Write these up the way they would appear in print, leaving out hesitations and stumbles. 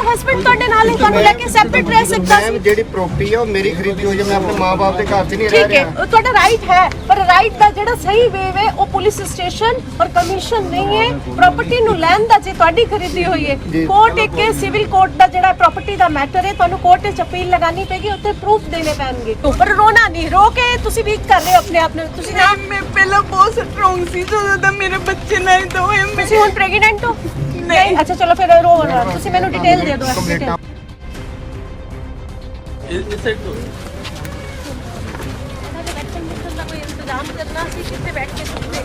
Husband ਤੁਹਾਡੇ ਨਾਲ ਹੀ ਤੁਹਾਨੂੰ ਲੈ ਕੇ ਸੈਪਰੇਟ ਰਹਿ ਸਕਦਾ ਸੀ। ਜਿਹੜੀ ਪ੍ਰਾਪਰਟੀ ਹੈ ਉਹ ਮੇਰੀ ਖਰੀਦੀ ਹੋਈ ਹੈ, ਮੈਂ ਆਪਣੇ ਮਾਂ-ਬਾਪ ਦੇ ਘਰ 'ਚ ਨਹੀਂ ਰਹਿ ਠੀਕ ਰਿਹਾ। ਹੈ, ਤੁਹਾਡਾ ਰਾਈਟ ਹੈ, ਪਰ ਰਾਈਟ ਦਾ ਜਿਹੜਾ ਸਹੀ ਵੇ ਵੇ ਉਹ ਪੁਲਿਸ ਸਟੇਸ਼ਨ ਔਰ ਕਮਿਸ਼ਨ ਨਹੀਂ ਹੈ। ਪ੍ਰਾਪਰਟੀ ਨੂੰ ਲੈਣ ਦਾ ਜੇ ਤੁਹਾਡੀ ਖਰੀਦੀ ਹੋਈ ਹੈ, ਕੋਰਟ ਇੱਕ ਸਿਵਲ ਕੋਰਟ ਦਾ ਜਿਹੜਾ ਪ੍ਰਾਪਰਟੀ ਦਾ ਮੈਟਰ ਹੈ, ਤੁਹਾਨੂੰ ਕੋਰਟ 'ਚ ਅਪੀਲ ਲਗਾਣੀ ਪੈਗੀ, ਉੱਤੇ ਪ੍ਰੂਫ ਦੇਣੇ ਪੈਣਗੇ। ਪਰ ਰੋਣਾ ਨਹੀਂ, ਰੋ ਕੇ ਤੁਸੀਂ ਵੀਕ ਕਰ ਰਹੇ ਹੋ ਆਪਣੇ ਆਪ ਨੂੰ। ਤੁਸੀਂ ਨਾ ਮੈਂ ਪਹਿਲਾਂ ਬਹੁਤ ਸਟਰੋਂਗ ਸੀ, ਜਦੋਂ ਦਾ ਮੇਰੇ ਬੱਚੇ ਨਹੀਂ ਤਾਂ ਹੋਏ। ਤੁਸੀਂ ਹੁਣ ਪ੍ਰੈਗਨੈਂਟ ਹੋ? ਨਹੀਂ। ਅੱਛਾ ਚਲੋ ਫਿਰ ਰੋ ਨਾ, ਤੁਸੀਂ ਮੈਨੂੰ ਡਿਟੇਲ ਦੇ ਦਿਓ। ਇਸ ਸਾਈਡ ਤੋਂ ਕੋਈ ਇੰਤਜ਼ਾਮ ਕਰਨਾ ਸੀ, ਕਿੱਥੇ ਬੈਠ ਕੇ ਸੁਣਦੇ।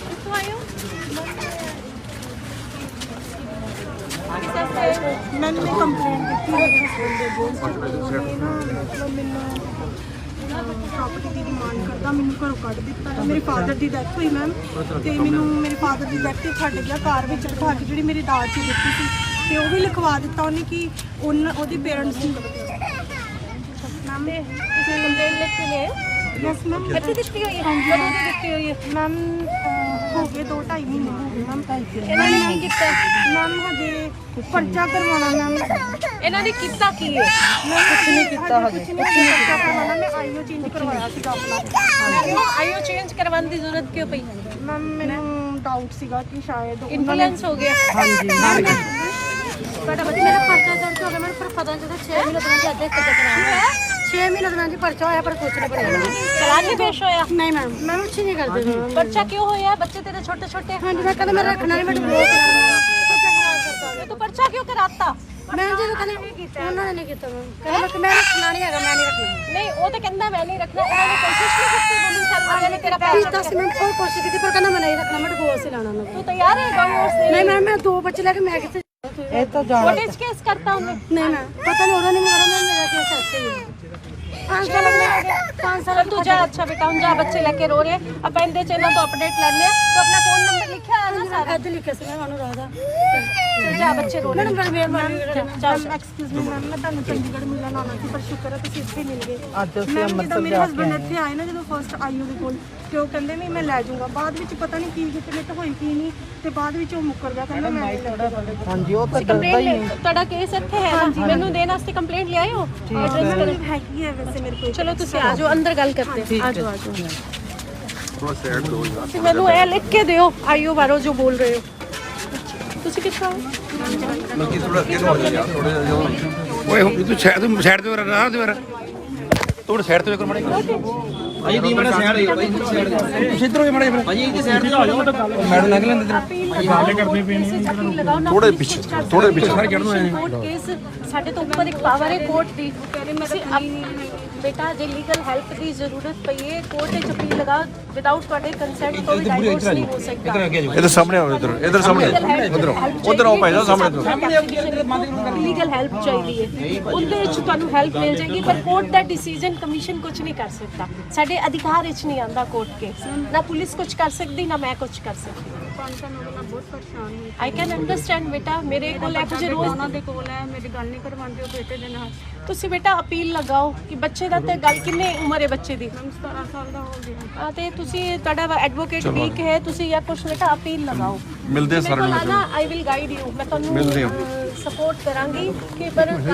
ਕਿੱਥੋਂ ਆਏ ਹੋ? मैंने कंप्लेंट की मेरे हस्बैंड ਦੇ ਬਹੁਤ ਉਹਨੇ ਨਾ ਮਤਲਬ ਮੈਨੂੰ ਪ੍ਰੋਪਰਟੀ ਦੀ ਡਿਮਾਂਡ ਕਰਦਾ, ਮੈਨੂੰ ਘਰੋਂ ਕੱਢ ਦਿੱਤਾ। ਮੇਰੇ ਫਾਦਰ ਦੀ ਡੈਥ ਹੋਈ ਮੈਮ, ਤੇ ਮੈਨੂੰ ਮੇਰੇ ਫਾਦਰ ਦੀ ਡੈਥ ਤੇ ਛੱਡ ਗਿਆ ਕਾਰ ਵਿੱਚ ਬਿਠਾ ਕੇ, ਜਿਹੜੀ ਮੇਰੀ ਦਾਜ 'ਚ ਦਿੱਤੀ ਸੀ, ਤੇ ਉਹ ਵੀ ਲਿਖਵਾ ਦਿੱਤਾ ਉਹਨੇ ਕਿ ਉਹਦੇ ਪੇਰੈਂਟਸ ਨੂੰ ਮੈਮ। ਤੁਸੀਂ ਕੰਪਲੇਂਟ ਲਿਖ ਕੇ ਲਿਆਏ? Yes ma'am. ਕਿੱਥੇ ਦਿੱਤੀ ਹੋਈ ਹੈ? ਕਦੋਂ ਦੀ ਦਿੱਤੀ ਹੋਈ ਹੈ? ਮੈਮ ਹੋ ਗਏ 2-2.5 ਮਹੀਨੇ ਹੋ ਗਏ ਮੈਮ। ਇਹਨਾਂ ਨੇ ਕੀ ਕੀਤਾ? ਮੈਮ ਹਜੇ ਪਰਚਾ ਕਰਵਾਉਣਾ ਮੈਮ। ਇਹਨਾਂ ਨੇ ਕੀਤਾ ਕੀ ਹੈ? ਕੁਛ ਨਹੀਂ ਕੀਤਾ ਹਜੇ, ਕੁਛ ਨਹੀਂ ਪਰਚਾ ਕਰਵਾਉਣਾ। ਮੈਂ ਆਈਓ ਚੇਂਜ ਕਰਵਾਇਆ ਸੀਗਾ ਆਪਣਾ। ਆਈਓ ਚੇਂਜ ਕਰਵਾਉਣ ਦੀ ਜ਼ਰੂਰਤ ਕਿਉਂ ਪਈ? ਮੈਮ ਮੈਨੂੰ ਡਾਊਟ ਸੀਗਾ ਕਿ ਸ਼ਾਇਦ ਇਨਫਲੂਐਂਸ ਹੋ ਗਿਆ। ਹਾਂਜੀ ਤੁਹਾਡਾ ਬੱਚਾ ਮੇਰਾ ਪਰਚਾ ਦਰਜ ਹੋ ਗਿਆ। ਮੈਨੂੰ ਪਰ ਪਤਾ ਨਹੀਂ ਚੱਲਿਆ 6 ਮਹੀਨੇ ਤੋਂ ਅੱਜ ਤੱਕ ਕਰਾਇਆ 6 ਮਹੀਨੇ ਤੋਂ ਜੀ ਪਰਚਾ ਹੋਇਆ, ਪਰ ਕੁਛ ਨਹੀਂ ਬਣਿਆ। ਚਲਾਨ ਨਹੀਂ ਪੇਸ਼ ਹੋਇਆ? ਨਹੀਂ ਮੈਮ, ਮੈਂ ਕੁਛ ਨਹੀਂ ਕਰਦੀ। ਪਰਚਾ ਕਿਉਂ ਹੋਇਆ? ਬੱਚੇ ਤੇਰੇ ਛੋਟੇ ਛੋਟੇ। ਹਾਂਜੀ ਮੈਂ ਕਹਿੰਦਾ ਮੈਂ ਰੱਖਣਾ ਨਹੀਂ, ਮੈਨੂੰ ਬਲੌਕ ਕਰਨਾ। ਤੂੰ ਪਰਚਾ ਕਿਉਂ ਕਰਾਤਾ? ਮੈਂ ਜਦੋਂ ਕਹਿੰਦੇ ਉਹਨਾਂ ਨੇ ਨਹੀਂ ਕੀਤਾ ਮੈਮ, ਕਹਿੰਦਾ ਮੈਂ ਰੱਖਣਾ ਨਹੀਂ ਹੈਗਾ, ਮੈਂ ਨਹੀਂ ਰੱਖਣਾ। ਨਹੀਂ, ਉਹ ਤਾਂ ਕਹਿੰਦਾ ਮੈਂ ਨਹੀਂ ਰੱਖਣਾ। ਇਹਨਾਂ ਨੇ ਕੋਸ਼ਿਸ਼ ਨਹੀਂ ਕੀਤੀ ਦੋਨੋਂ ਸਾਲ ਵਾਲਿਆਂ ਨੇ ਤੇਰਾ ਪੈਰ ਕੀਤਾ ਸੀ, ਮੈਂ ਬਹੁਤ ਕੋਸ਼ਿਸ਼ ਕੀਤੀ, ਪਰ ਕਹਿੰਦਾ ਮੈਂ ਨਹੀਂ ਰੱਖਣਾ, ਮੈਂ ਡਿਵੋਰਸ ਹੀ ਲਾਣਾ ਉਹਨਾਂ ਤੂੰ ਤਿਆਰ ਹੈ ਡਿਵੋਰਸ ਦੇ? ਨਹੀਂ ਮੈਮ, ਮੈਂ 2 ਬੱਚੇ ਲੈ ਕੇ ਮੈਂ ਕਿੱਥੇ ਇਹ ਤਾਂ ਜਾ ਫੁਟੇਜ ਕੇਸ ਕਰਤਾ ਉਹਨੇ? ਨਹੀਂ ਮੈਮ, ਪਤਾ ਨਹੀਂ ਉਹਦਾ ਨਹੀਂ ਮੇਰਾ, ਮੈਂ ਮੇਰਾ ਕੇਸ ਅੱਛੇ ਹੀ 5 ਸਾਲ ਹੋ ਗਏ। 5 ਸਾਲ ਤੂੰ ਜਾ। ਅੱਛਾ ਬੇਟਾ, ਹੁਣ ਜਾ, ਬੱਚੇ ਲੈ ਕੇ ਰੋ ਰਹੇ ਆਪਾਂ ਇਹਦੇ ਚ ਇਹਨਾਂ ਤੋਂ ਅਪਡੇਟ ਲੈਣੇ ਆ। ਤੂੰ ਆਪਣਾ ਫੋਨ ਨੰਬਰ ਲਿਖਿਆ ਆ ਨਾ ਸਾਰਾ? ਅੱਜ ਲਿਖਿਆ ਸੀ ਮੈਂ ਅਨੁਰਾਧ ਦਾ। ਜਾ, ਬੱਚੇ ਰੋ ਰਹੇ। ਮੈਡਮ ਬੜੀ ਮਿਹਰਬਾਨੀ। ਐਕਸਕਿਊਜ਼ ਮੀ ਮੈਮ, ਮੈਂ ਤੁਹਾਨੂੰ ਚੰਡੀਗੜ੍ਹ ਮਿਲਣ ਆਉਣਾ ਸੀ, ਪਰ ਸ਼ੁਕਰ ਹੈ ਤੁਸੀਂ ਇੱਥੇ ਮਿਲ ਗਏ। ਮੈਮ ਜਦੋਂ ਮੇਰੇ ਹਸਬੈਂਡ ਇੱਥੇ ਆਏ ਨਾ, ਜਦੋਂ ਫਸਟ ਆਈਓ ਦੇ ਕੋਲ, ਤੇ ਉਹ ਕਹਿੰਦੇ ਨਹੀਂ ਮੈਂ ਲੈ ਜਾਊਂਗਾ। ਬਾਅਦ ਵਿੱਚ ਪਤਾ ਨਹੀਂ ਕੀ ਕਿਤੇ ਹੋਈ ਕੀ ਨਹੀਂ, ਤੇ ਬਾਅਦ ਵਿੱਚ ਉਹ ਮੁੱਕਰ ਗਿਆ, ਕਹਿੰਦਾ ਮੈਂ ਹਾਂਜੀ ਉਹ ਤਾਂ ਕੰਪਲੇਂਟ ਤੁਹਾਡਾ ਕੇਸ ਇੱਥੇ ਹੈ ਨਾ? ਮੈਨੂੰ ਦੇਣ ਵਾਸਤੇ ਕੰਪਲੇਂਟ ਲਿਆਏ ਹੋ? ਐਡਰੈਸ ਕਰ ਹੈਗੀ ਹੈ ਵੈਸੇ ਮੇਰੇ ਕੋਲ। ਚਲੋ ਤੁਸੀਂ ਆ ਜਾਓ, ਅੰਦਰ ਗੱਲ ਕਰਦੇ ਆ ਜਾਓ। ਥੋੜਾ ਸਾਈਡ ਦੋ। ਤੁਸੀਂ ਮੈਨੂੰ ਇਹ ਲਿਖ ਕੇ ਦਿਓ ਆਈਓ ਬਾਰੇ ਜੋ ਬੋਲ ਰਹੇ ਹੋ। ਤੁਸੀਂ ਕਿੱਥੋਂ ਆਏ? ਮਲਕੀ ਥੋੜਾ ਅੱਗੇ ਹੋ ਜਾ ਯਾਰ, ਥੋੜਾ ਜਿਹਾ। ਓਏ ਹੁਣ ਤੂੰ ਸਾਈਡ ਤੇ ਰਹਿ ਦੇ ਯਾਰ, ਤੂੰ ਸਾਈਡ ਤੇ ਕਰ ਮੜੇ। ਭਾਈ ਦੀ ਮੜਾ ਸਾਈਡ ਹੈ, ਭਾਈ ਦੀ ਸਾਈਡ ਹੈ। ਤੁਸੀਂ ਇੱਧਰ ਹੋ ਮੜੇ ਫਿਰ। ਭਾਈ ਦੀ ਸਾਈਡ ਤੇ ਆ ਜਾਓ। ਮੈਡਮ ਲੰਘ ਲੈਂਦੇ ਤੇਰੇ ਗੱਲ ਕਰਦੇ ਪਏ ਨੇ। ਥੋੜੇ ਪਿੱਛੇ ਸਾਰੇ ਚੜ੍ਹਨ ਆਏ ਨੇ। ਕੋਰਟ ਕੇਸ ਸਾਡੇ ਤੋਂ ਉੱਪਰ ਇੱਕ ਪਾਵਰ ਹੈ ਕੋਰਟ ਦੀ। ਤੁਸੀਂ ਬੇਟਾ ਜੇ ਲੀਗਲ ਹੈਲਪ ਦੀ ਜ਼ਰੂਰਤ ਪਈ ਹੈ, ਕੋਰਟ ਵਿੱਚ ਅਪੀਲ ਲਗਾਓ। ਵਿਦਆਊਟ ਤੁਹਾਡੇ ਕੰਸੈਂਟ ਤੋਂ ਵੀ ਡਾਈਵੋਰਸ ਨਹੀਂ ਹੋ ਸਕਦਾ। ਇੱਧਰ ਸਾਹਮਣੇ ਆਓ, ਇੱਧਰ ਸਾਹਮਣੇ ਉਧਰ ਆਓ ਭਾਈ ਸਾਹਮਣੇ ਲੀਗਲ ਹੈਲਪ ਚਾਹੀਦੀ ਹੈ, ਉਹਦੇ ਵਿੱਚ ਤੁਹਾਨੂੰ ਹੈਲਪ ਮਿਲ ਜਾਏਗੀ। ਪਰ ਕੋਰਟ ਦਾ ਡਿਸੀਜਨ ਕਮਿਸ਼ਨ ਕੁਝ ਨਹੀਂ ਕਰ ਸਕਦਾ। ਸਾਡੇ ਅਧਿਕਾਰ ਵਿੱਚ ਨਹੀਂ ਆਉਂਦਾ ਕੋਰਟ ਕੇਸ। ਨਾ ਪੁਲਿਸ ਕੁਝ ਕਰ ਸਕਦੀ, ਨਾ ਮੈਂ ਕੁਝ ਕਰ ਸਕਦੀ। ਬਹੁਤ ਪਰੇਸ਼ਾਨ ਹੋਈ। ਆਈ ਕੈਨ ਅੰਡਰਸਟੈਂਡ ਬੇਟਾ। ਮੇਰੇ ਕੋਲ ਇਹੋ ਜਿਹੇ ਰੋਜ਼ ਉਹਨਾਂ ਦੇ ਕੋਲ ਹੈ, ਮੇਰੀ ਗੱਲ ਨਹੀਂ ਕਰਵਾਉਂਦੇ ਉਹ ਬੇਟੇ ਦੇ ਨਾਲ। ਤੁਸੀਂ ਬੇਟਾ ਅਪੀਲ ਲਗਾਓ ਕਿ ਬੱਚੇ ਦਾ ਤੇ ਗੱਲ ਕਿੰਨੇ ਉਮਰ ਹੈ ਬੱਚੇ ਦੀ? 17 ਸਾਲ ਦਾ ਹੋ ਗਿਆ। ਤੇ ਤੁਸੀਂ ਤੁਹਾਡਾ ਐਡਵੋਕੇਟ ਵੀਕ ਹੈ, ਤੁਸੀਂ ਜਾਂ ਕੁਛ ਬੇਟਾ ਅਪੀਲ ਲਗਾਓ। ਮਿਲਦੇ ਸਾਰੇ ਨੂੰ ਆਈ ਵਿਲ ਗਾਈਡ ਯੂ। ਮੈਂ ਤੁਹਾਨੂੰ ਸਪੋਰਟ ਕਰਾਂਗੀ ਕਿ ਪਰ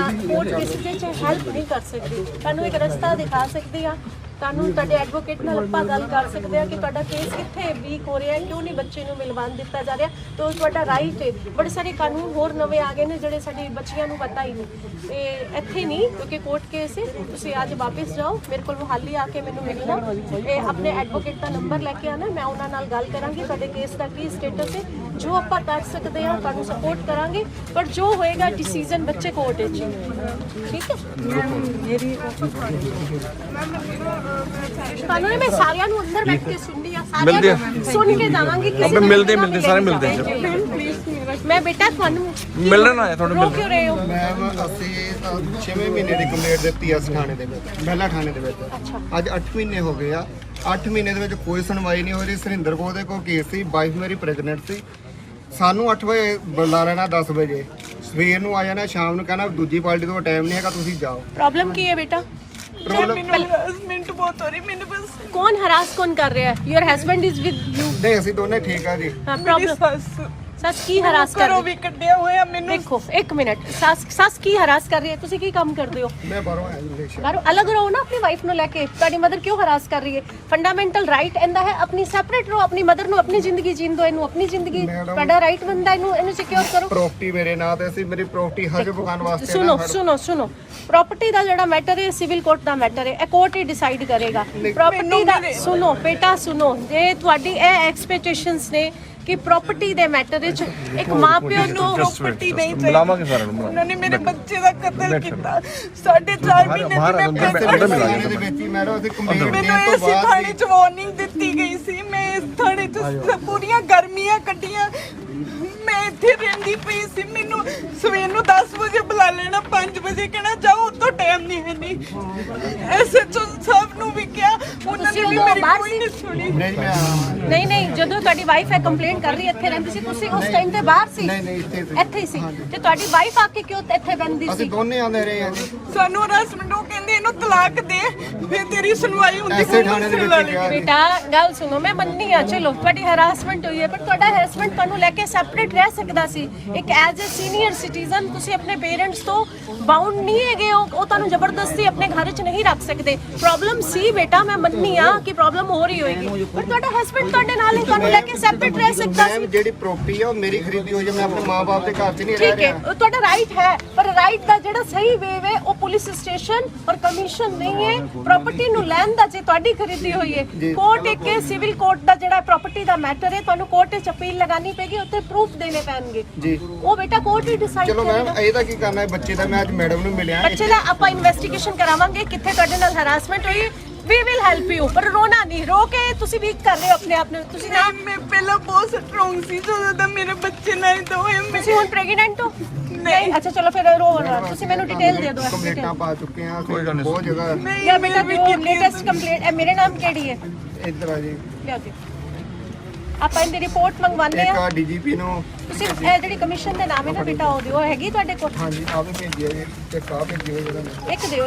ਕੋਰਟ ਕਿਸੇ ਚ ਹੈਲਪ ਨਹੀਂ ਕਰ ਸਕਦੀ। ਤੁਹਾਨੂੰ ਇੱਕ ਰਸਤਾ ਦਿਖਾ ਸਕਦੀ ਆ। ਤੁਹਾਨੂੰ ਤੁਹਾਡੇ ਐਡਵੋਕੇਟ ਨਾਲ ਆਪਾਂ ਗੱਲ ਕਰ ਸਕਦੇ ਆ ਕਿ ਤੁਹਾਡਾ ਕੇਸ ਕਿੱਥੇ ਵੀਕ ਹੋ ਰਿਹਾ ਹੈ, ਕਿਉਂ ਨਹੀਂ ਬੱਚੇ ਨੂੰ ਮਿਲਵਾਉਣ ਦਿੱਤਾ ਜਾ ਰਿਹਾ। ਤਾਂ ਤੁਹਾਡਾ ਰਾਈਟ ਹੈ। ਬੜੇ ਸਾਰੇ ਕਾਨੂੰਨ ਹੋਰ ਨਵੇਂ ਆ ਗਏ ਨੇ ਜਿਹੜੇ ਸਾਡੀ ਬੱਚੀਆਂ ਨੂੰ ਪਤਾ ਹੀ ਨਹੀਂ। ਤੇ ਇੱਥੇ ਨਹੀਂ, ਕਿਉਂਕਿ ਕੋਰਟ ਕੇਸ ਹੈ। ਤੁਸੀਂ ਅੱਜ ਵਾਪਸ ਜਾਓ, ਮੇਰੇ ਕੋਲ ਮੁਹਾਲੀ ਆ ਕੇ ਮੈਨੂੰ ਮਿਲਣਾ ਤੇ ਆਪਣੇ ਐਡਵੋਕੇਟ ਦਾ ਨੰਬਰ ਲੈ ਕੇ ਆਣਾ। ਮੈਂ ਉਹਨਾਂ ਨਾਲ ਗੱਲ ਕਰਾਂਗੀ ਤੁਹਾਡੇ ਕੇਸ ਦਾ ਕੀ ਸਟੇਟਸ ਹੈ। ਜੋ ਆਪਾਂ ਕਰ ਸਕਦੇ ਹਾਂ ਤੁਹਾਨੂੰ ਸਪੋਰਟ ਕਰਾਂਗੇ, ਪਰ ਜੋ ਹੋਏਗਾ ਡਿਸੀਜਨ ਬੱਚੇ ਕੋਰਟ ਵਿੱਚ ਹੀ ਹੋਏਗਾ। ਠੀਕ ਹੈ? ਮੇਰੀ ਤੁਹਾਨੂੰ ਮੈਂ ਸਾਰਿਆਂ ਨੂੰ ਅੰਦਰ ਬੈਠ ਕੇ ਸੁਣਦੀ ਆ, ਸਾਰਿਆਂ ਨੂੰ ਸੁਣ ਕੇ ਜਾਵਾਂਗੀ। ਆਪਾਂ ਮਿਲਦੇ ਸਾਰੇ ਮਿਲਦੇ ਮੈਂ ਬੇਟਾ ਤੁਹਾਨੂੰ ਮਿਲਣ ਆਇਆ ਤੁਹਾਨੂੰ ਰੋ ਕਿਉਂ ਰਹੇ ਹੋ? ਮੈਮ ਅਸੀਂ 6ਵੇਂ ਮਹੀਨੇ ਦੀ ਕੰਪਲੇਂਟ ਦਿੱਤੀ ਇਸ ਥਾਣੇ ਦੇ ਵਿੱਚ, ਮਹਿਲਾ ਥਾਣੇ ਦੇ ਵਿੱਚ। ਅੱਜ 8 ਮਹੀਨੇ ਹੋ ਗਏ ਆ। 8 ਮਹੀਨੇ ਦੇ ਵਿੱਚ ਕੋਈ ਸੁਣਵਾਈ ਨਹੀਂ ਹੋ ਰਹੀ। ਸੁਰਿੰਦਰ ਕੌਰ ਦੇ ਕੋਲ ਕੇਸ ਸੀ, ਵਾਈਫ ਮੇਰੀ ਪ੍ਰੈਗਨੈਂਟ ਸੀ। ਸਾਨੂੰ 8 ਵਜੇ ਬੁਲਾ ਲੈਣਾ, 10 ਵਜੇ ਸਵੇਰ ਨੂੰ ਆ ਜਾਣਾ, ਸ਼ਾਮ ਨੂੰ ਕਹਿਣਾ ਦੂਜੀ ਪਾਰਟੀ ਤੋਂ ਟਾਈਮ ਨਹੀਂ ਹੈਗਾ, ਤੁਸੀਂ ਜਾਓ। ਪ੍ਰੋਬਲਮ ਕੀ ਹੈ ਬੇਟਾ? ਹਰਾਸਮੈਂਟ ਬਹੁਤ ਹੋ ਰਹੀ ਮੈਨੂੰ ਬਸ कौन हरास कौन कर रहा है? Your husband is with you. नहीं ਅਸੀਂ ਦੋਨੇ ਠੀਕ ਆ ਜੀ। हाँ, ਮੇਰੀ प्रॉब्लम सस की हरास कर ਘਰੋਂ रही ਵੀ ਕੱਢਿਆ ਹੋਇਆ ਮੈਨੂੰ देखो एक मिनट सस की हरास कर रही है ਤੁਸੀਂ ਕੀ ਕੰਮ ਕਰਦੇ ਹੋ? ਮੈਂ ਬਾਹਰੋਂ ਆਇਆ ਜੀ ਰਿਲੇਸ਼ਨ। ਬਾਹਰੋਂ ਅਲੱਗ ਰਹੋ ਨਾ ਆਪਣੀ ਵਾਈਫ ਨੂੰ ਲੈ ਕੇ। ਤੁਹਾਡੀ ਮਦਰ ਕਿਉਂ ਹਰਾਸ ਕਰ ਰਹੀ ਹੈ? ਫੰਡਾਮੈਂਟਲ ਰਾਈਟ ਇਹਦਾ ਹੈ ਆਪਣੀ ਸੈਪਰੇਟ ਰਹੋ, ਆਪਣੀ ਮਦਰ ਨੂੰ ਆਪਣੀ ਜ਼ਿੰਦਗੀ ਜੀਣ ਦਿਓ, ਇਹਨੂੰ ਆਪਣੀ ਜ਼ਿੰਦਗੀ। ਤੁਹਾਡਾ ਰਾਈਟ ਬੰਦਾ, ਇਹਨੂੰ ਸਿਕਿਉਰ ਕਰੋ। ਪ੍ਰਾਪਰਟੀ ਮੇਰੇ ਨਾਂ ਤੇ ਸੀ, ਮੇਰੀ ਪ੍ਰਾਪਰਟੀ ਹਜੇ ਬੁਕਾਉਣ ਵਾਸਤੇ ਸੁਣੋ ਪ੍ਰਾਪਰਟੀ ਦਾ ਜਿਹੜਾ ਮੈਟਰ ਹੈ ਸਿਵਲ ਕੋਰਟ ਦਾ ਮੈਟਰ ਹੈ, ਇਹ ਕੋਰਟ ਹੀ ਡਿਸਾਈਡ ਕਰੇਗਾ। ਪ੍ਰਾਪਰਟੀ ਦਾ ਸੁਣੋ ਬੇਟਾ ਸੁਣੋ, ਜੇ ਤੁਹਾਡੀ ਇਹ ਐਕਸਪੈਕਟੇਸ਼ਨਸ ਨੇ ਕਿ ਪ੍ਰਾਪਰਟੀ ਦੇ ਮੈਟਰ ਵਿੱਚ ਇੱਕ ਮਾਪਿਓ ਨੂੰ ਪ੍ਰਾਪਰਟੀ ਨਹੀਂ ਬੁਲਾਵਾਂਗੇ ਸਾਰਿਆਂ ਨੂੰ ਉਹਨਾਂ ਨੇ ਮੇਰੇ ਬੱਚੇ ਦਾ ਕਤਲ ਕੀਤਾ 4.5 ਮਹੀਨੇ ਦੀ ਮੈਂ ਥਾਣੇ ਦੇ ਵਿੱਚ ਹੀ ਮੈਡਮ ਅਸੀਂ ਕੰਪਲੇਂਟ ਮੈਨੂੰ ਦੇਣ ਤੋਂ ਇਸੇ ਬਾਅਦ ਥਾਣੇ 'ਚ ਵਾਰਨਿੰਗ ਦਿੱਤੀ ਗਈ ਸੀ। ਮੈਂ ਇਸ ਥਾਣੇ 'ਚ ਪੂਰੀਆਂ ਗਰਮੀਆਂ ਕੱਢੀਆਂ। ਮੈਂ ਇੱਥੇ ਰਹਿੰਦੀ ਪਈ ਸੀ। ਮੈਨੂੰ ਸਵੇਰ ਨੂੰ 10 ਵਜੇ ਬੁਲਾ ਲੈਣਾ, 5 ਵਜੇ ਕਹਿਣਾ ਜਾਓ, ਉਤੋਂ ਟਾਈਮ ਨਹੀਂ ਹੈ ਨਹੀਂ। ਐਸਐਚਓ ਸਾਹਿਬ ਨੂੰ ਵੀ ਕਿਹਾ, ਉਹਨਾਂ ਨੇ ਵੀ ਮੇਰੀ ਕੋਈ ਨਹੀਂ ਸੁਣੀ। ਨਹੀਂ ਜਦੋਂ ਤੁਹਾਡੀ ਵਾਈਫ ਹੈ ਕੰਪਲੇਂਟ ਕਰ ਰਹੀ ਹੈ, ਇੱਥੇ ਰਹਿੰਦੀ ਸੀ, ਤੁਸੀਂ ਉਸ ਟਾਈਮ ਤੇ ਬਾਹਰ ਸੀ? ਨਹੀਂ ਇੱਥੇ ਸੀ। ਇੱਥੇ ਹੀ ਸੀ। ਤੇ ਤੁਹਾਡੀ ਵਾਈਫ ਆ ਕੇ ਕਿਉਂ ਇੱਥੇ ਬੰਦੀ ਸੀ? ਅਸੀਂ ਦੋਨੇ ਆਉਂਦੇ ਰਹੇ ਹਾਂ ਜੀ। ਸਾਨੂੰ ਹਰਾਸਮੈਂਟ ਉਹ ਕਹਿੰਦੇ ਇਹਨੂੰ ਤਲਾਕ ਦੇ, ਫਿਰ ਤੇਰੀ ਸੁਣਵਾਈ ਹੁੰਦੀ। ਐਸੇ ਥਾਣੇ ਦੇ ਵਿੱਚ ਗਿਆ ਜੀ। ਬੇਟਾ ਗੱਲ ਸੁਣੋ, ਮੈਂ ਮੰਨਨੀ ਆ ਚਲੋ ਤੁਹਾਡੀ ਹਰਾਸਮੈਂਟ ਹੋਈ ਹੈ, ਪਰ ਤੁਹਾਡਾ ਹਸਬੈਂਡ ਤੁਹਾਨੂੰ ਲੈ ਕੇ ਸੈਪਰੇਟ ਰਹਿ ਸਕਦਾ ਸੀ। ਇੱਕ ਐਜ਼ ਅ ਸੀਨੀਅਰ ਸਿਟੀਜ਼ਨ ਤੁਸੀਂ ਆਪਣੇ ਪੇਰੈਂਟਸ ਤੋਂ ਬਾਉਂਡ ਨਹੀਂ ਹੈਗੇ, ਉਹ ਤੁਹਾਨੂੰ ਜ਼ਬਰਦਸਤੀ ਆਪਣੇ ਘਰ 'ਚ ਨਹੀਂ ਰੱਖ ਸਕਦੇ। ਪ੍ਰੋਬਲਮ ਸੀ ਬੇਟਾ, ਮੈਂ ਮੰਨਨੀ ਆ ਕਿ ਪ੍ਰੋਬਲਮ ਹੋ ਰਹੀ ਹੋਏਗੀ, ਪਰ ਤੁਹਾਡਾ ਹਸਬੈਂਡ ਤੁਹਾਡੇ ਨਾਲ ਹੀ ਤੁਹਾਨੂੰ ਲੈ ਕੇ ਸੈਪਰੇਟ ਰਹਿ ਸਕਦਾ ਸੀ। ਜਿਹੜੀ ਪ੍ਰਾਪਰਟੀ ਆ ਉਹ ਮੇਰੀ ਖਰੀਦੀ ਹੋਈ ਹੈ, ਮੈਂ ਆਪਣੇ ਮਾਪੇ ਦੇ ਘਰ 'ਚ ਨਹੀਂ ਰਹਿ ਠੀਕ ਹੈ, ਰਿਹਾ। ਉਹ ਤੁਹਾਡਾ ਰਾਈਟ ਹੈ, ਪਰ ਰਾਈਟ ਦਾ ਜਿਹੜਾ ਸਹੀ ਵੇਵ ਹੈ ਉਹ ਪੁਲਿਸ ਸਟੇਸ਼ਨ ਔਰ ਕਮਿਸ਼ਨ ਨਹੀਂ ਹੈ। ਪ੍ਰਾਪਰਟੀ ਨੂੰ ਲੈਣ ਦਾ ਜੇ ਤੁਹਾਡੀ ਖਰੀਦੀ ਹੋਈ ਹੈ, ਕੋਰਟ ਇੱਕ ਸਿਵਲ ਕੋਰਟ ਦਾ ਜਿਹੜਾ ਪ੍ਰਾਪਰਟੀ ਦਾ ਮੈਟਰ ਹੈ, ਤੁਹਾਨੂੰ ਕੋਰਟ 'ਚ ਅਪੀਲ ਲਗਾਣੀ ਪੈਗੀ, ਉੱਤੇ ਪ੍ਰੂਫ ਦੇਣੇ ਪੈਣਗੇ ਜੀ। ਉਹ ਬੇਟਾ ਕੋਰਟ ਹੀ ਡਿਸਾਈਡ ਚਲੋ ਮੈਮ ਇਹਦਾ ਕੀ ਕਰਨਾ ਹੈ ਬੱਚੇ ਦਾ? ਮੈਂ ਅੱਜ ਮੈਡਮ ਨੂੰ ਮਿਲਿਆ। ਬੱਚੇ ਦਾ ਆਪਾਂ ਇਨਵੈਸਟੀਗੇਸ਼ਨ ਕਰਾਵਾਂਗੇ, ਕਿੱਥੇ ਤੁਹਾਡੇ ਨਾਲ ਹਰਾਸਮੈਂਟ ਹੋਈ, we will help you, ਪਰ ਰੋਣਾ ਨਹੀਂ, ਰੋ ਕੇ ਤੁਸੀਂ ਵੀਕ ਕਰ ਰਹੇ ਹੋ ਆਪਣੇ ਆਪ ਨੂੰ। ਤੁਸੀਂ ਨਾ ਮੈਂ ਪਹਿਲਾਂ ਬਹੁਤ ਸਟਰੋਂਗ ਸੀ, ਜਦੋਂ ਦਾ ਮੇਰੇ ਬੱਚੇ ਨਾਲ ਤਾਂ ਹੋਏ। ਤੁਸੀਂ ਹੁਣ ਪ੍ਰੈਗਨੈਂਟ ਹੋ? ਨਹੀਂ। ਅੱਛਾ ਚਲੋ ਫਿਰ ਰੋ ਨਾ, ਤੁਸੀਂ ਮੈਨੂੰ ਡਿਟੇਲ ਦੇ ਦਿਓ। ਕੰਪਲੇਂਟਾਂ ਪਾ ਚੁੱਕੇ ਆ ਅਸੀਂ ਬਹੁਤ ਜਗ੍ਹਾ। ਯਾ ਬੇਟਾ ਲੇਟੈਸਟ ਕੰਪਲੇਂਟ ਮੇਰੇ ਨਾਮ ਕਿਹੜੀ ਹੈ? ਇੱਧਰ ਆ ਜੀ। ਲਿਆ ਜੀ, ਆਪਾਂ ਇਹਦੀ ਰਿਪੋਰਟ ਮੰਗਵਾਉਂਦੇ ਇੱਕ ਆ। ਆ ਡੀਜੀਪੀ ਨੂੰ ਤੁਸੀਂ ਇਹ ਜਿਹੜੀ ਕਮਿਸ਼ਨ ਦੇ ਨਾਮ ਹੈ ਨਾ ਬੇਟਾ, ਉਹ ਦਿਓ, ਹੈਗੀ ਤੁਹਾਡੇ ਕੋਲ? ਹਾਂਜੀ ਆਵੇ ਭੇਜੀ ਹੈ ਜੀ। ਇੱਕ ਆ ਭੇਜੀ ਹੋਈ ਜਿਹੜਾ ਇੱਕ ਦਿਓ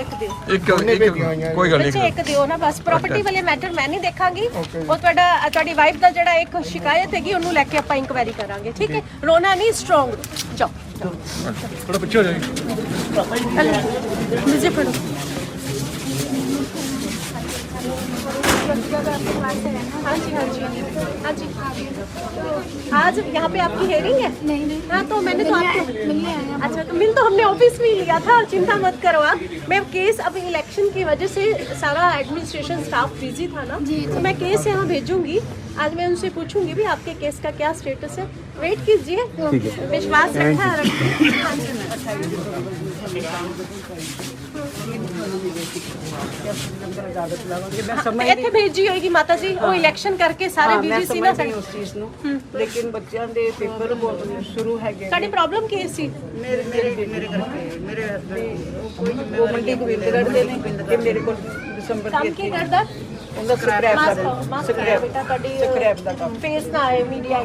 ਕੋਈ ਗੱਲ ਬੱਚੇ, ਇੱਕ ਦਿਓ ਨਾ ਬਸ। ਪ੍ਰਾਪਰਟੀ ਵਾਲੇ ਮੈਟਰ ਮੈਂ ਨਹੀਂ ਦੇਖਾਂਗੀ, ਉਹ ਤੁਹਾਡੀ ਵਾਈਫ ਦਾ ਜਿਹੜਾ ਇੱਕ ਸ਼ਿਕਾਇਤ ਹੈਗੀ ਉਹਨੂੰ ਲੈ ਕੇ ਆਪਾਂ ਇਨਕੁਆਇਰੀ ਕਰਾਂਗੇ, ਠੀਕ ਹੈ? ਰੋਣਾ ਨਹੀਂ, ਸਟਰੋਂਗ ਜਾਓ। ਥੋੜਾ ਪਿੱਛੇ ਹੋ ਜਾਓ। मुझे पढ़ो। हाँ जी हाँ जी हाँ जी। आज यहाँ पे आपकी हेयरिंग है? नहीं। हाँ तो मैंने तो आपको अच्छा तो मिल तो हमने ऑफिस में ही लिया था, चिंता मत करो आप। मैं केस अभी इलेक्शन की वजह से सारा एडमिनिस्ट्रेशन स्टाफ बिजी था ना, तो मैं केस यहाँ भेजूंगी। आज मैं उनसे पूछूंगी भी आपके केस का क्या स्टेटस है। वेट कीजिए, विश्वास रखा ਇੱਥੇ ਭੇਜੀ ਹੋਏਗੀ ਮਾਤਾ ਜੀ, ਉਹ ਇਲੈਕਸ਼ਨ ਕਰਕੇ ਸਾਰੇ ਬਿਜ਼ੀ ਸੀ ਨਾ ਉਸ ਚੀਜ਼ ਨੂੰ, ਲੇਕਿਨ ਬੱਚਿਆਂ ਦੇ ਪੇਪਰ ਸ਼ੁਰੂ ਹੈਗੇ। ਸਾਡੀ ਪ੍ਰੋਬਲਮ ਕੀ ਸੀ? ਮੇਰੇ ਹਸਬੰਡ ਉਹ ਮੰਡੀ ਗੋਬਿੰਦਗੜ੍ਹ ਦੇ ਨੇ ਤੇ ਮੇਰੇ ਕੋਲ ਦਸੰਬਰ ਕੰਮ ਕੀ ਕਰਦਾ? ਉਹਦਾ ਸਕ੍ਰੈਪ ਬੇਟਾ ਤੁਹਾਡੀ ਦਾ ਕੰਮ, ਫੇਸ ਨਾ ਆਏ ਮੀਡੀਆ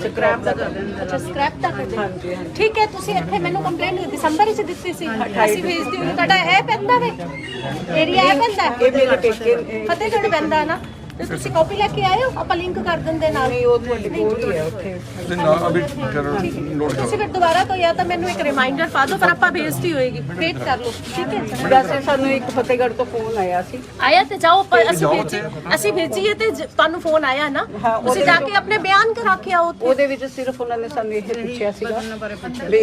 ਸਕ੍ਰੈਪ ਦਾ ਕਰਦੇ। ਅੱਛਾ ਸਕ੍ਰੈਪ ਦਾ ਕਰਦੇ। ਠੀਕ ਹੈ, ਤੁਸੀਂ ਇੱਥੇ ਮੈਨੂੰ ਕੰਪਲੇਂਟ ਦਸੰਬਰ ਵਿੱਚ ਦਿੱਤੀ ਸੀ, ਅਸੀਂ ਭੇਜਦੇ ਹਾਂ। ਤੁਹਾਡਾ ਇਹ ਪੈਂਦਾ ਵੇ ਏਰੀਆ, ਇਹ ਪੈਂਦਾ ਇਹ ਮੇਰੇ ਪੇਕੇ ਫਤਿਹਗੜ੍ਹ ਪੈਂਦਾ ਨਾ, ਤੇ ਤੁਸੀਂ ਕਾਪੀ ਲੈ ਕੇ ਆਏ ਹੋ? ਆਪਾਂ ਲਿੰਕ ਕਰ ਦਿੰਦੇ ਨਾਲ। ਉਹ ਤੁਹਾਡੇ ਕੋਲ ਹੀ ਹੈ ਉੱਥੇ। ਤੁਸੀਂ ਫਿਰ ਦੁਬਾਰਾ ਤੋਂ ਜਾਂ ਤਾਂ ਮੈਨੂੰ ਇੱਕ ਰਿਮਾਈਂਡਰ ਪਾ ਦਿਓ, ਪਰ ਆਪਾਂ ਭੇਜਤੀ ਹੋਏਗੀ, ਵੇਟ ਕਰ ਲਓ, ਠੀਕ ਹੈ? ਵੈਸੇ ਸਾਨੂੰ ਇੱਕ ਫਤਿਹਗੜ੍ਹ ਤੋਂ ਫੋਨ ਆਇਆ ਸੀ। ਆਇਆ ਤੇ ਜਾਓ, ਅਸੀਂ ਭੇਜੀਏ ਤੇ ਤੁਹਾਨੂੰ ਫੋਨ ਆਇਆ ਨਾ, ਤੁਸੀਂ ਜਾ ਕੇ ਆਪਣੇ ਬਿਆਨ ਕਰਾ ਕੇ ਆਓ। ਉਹਦੇ ਵਿੱਚ ਸਿਰਫ ਉਹਨਾਂ ਨੇ ਸਾਨੂੰ ਇਹ ਪੁੱਛਿਆ ਸੀਗਾ ਵੀ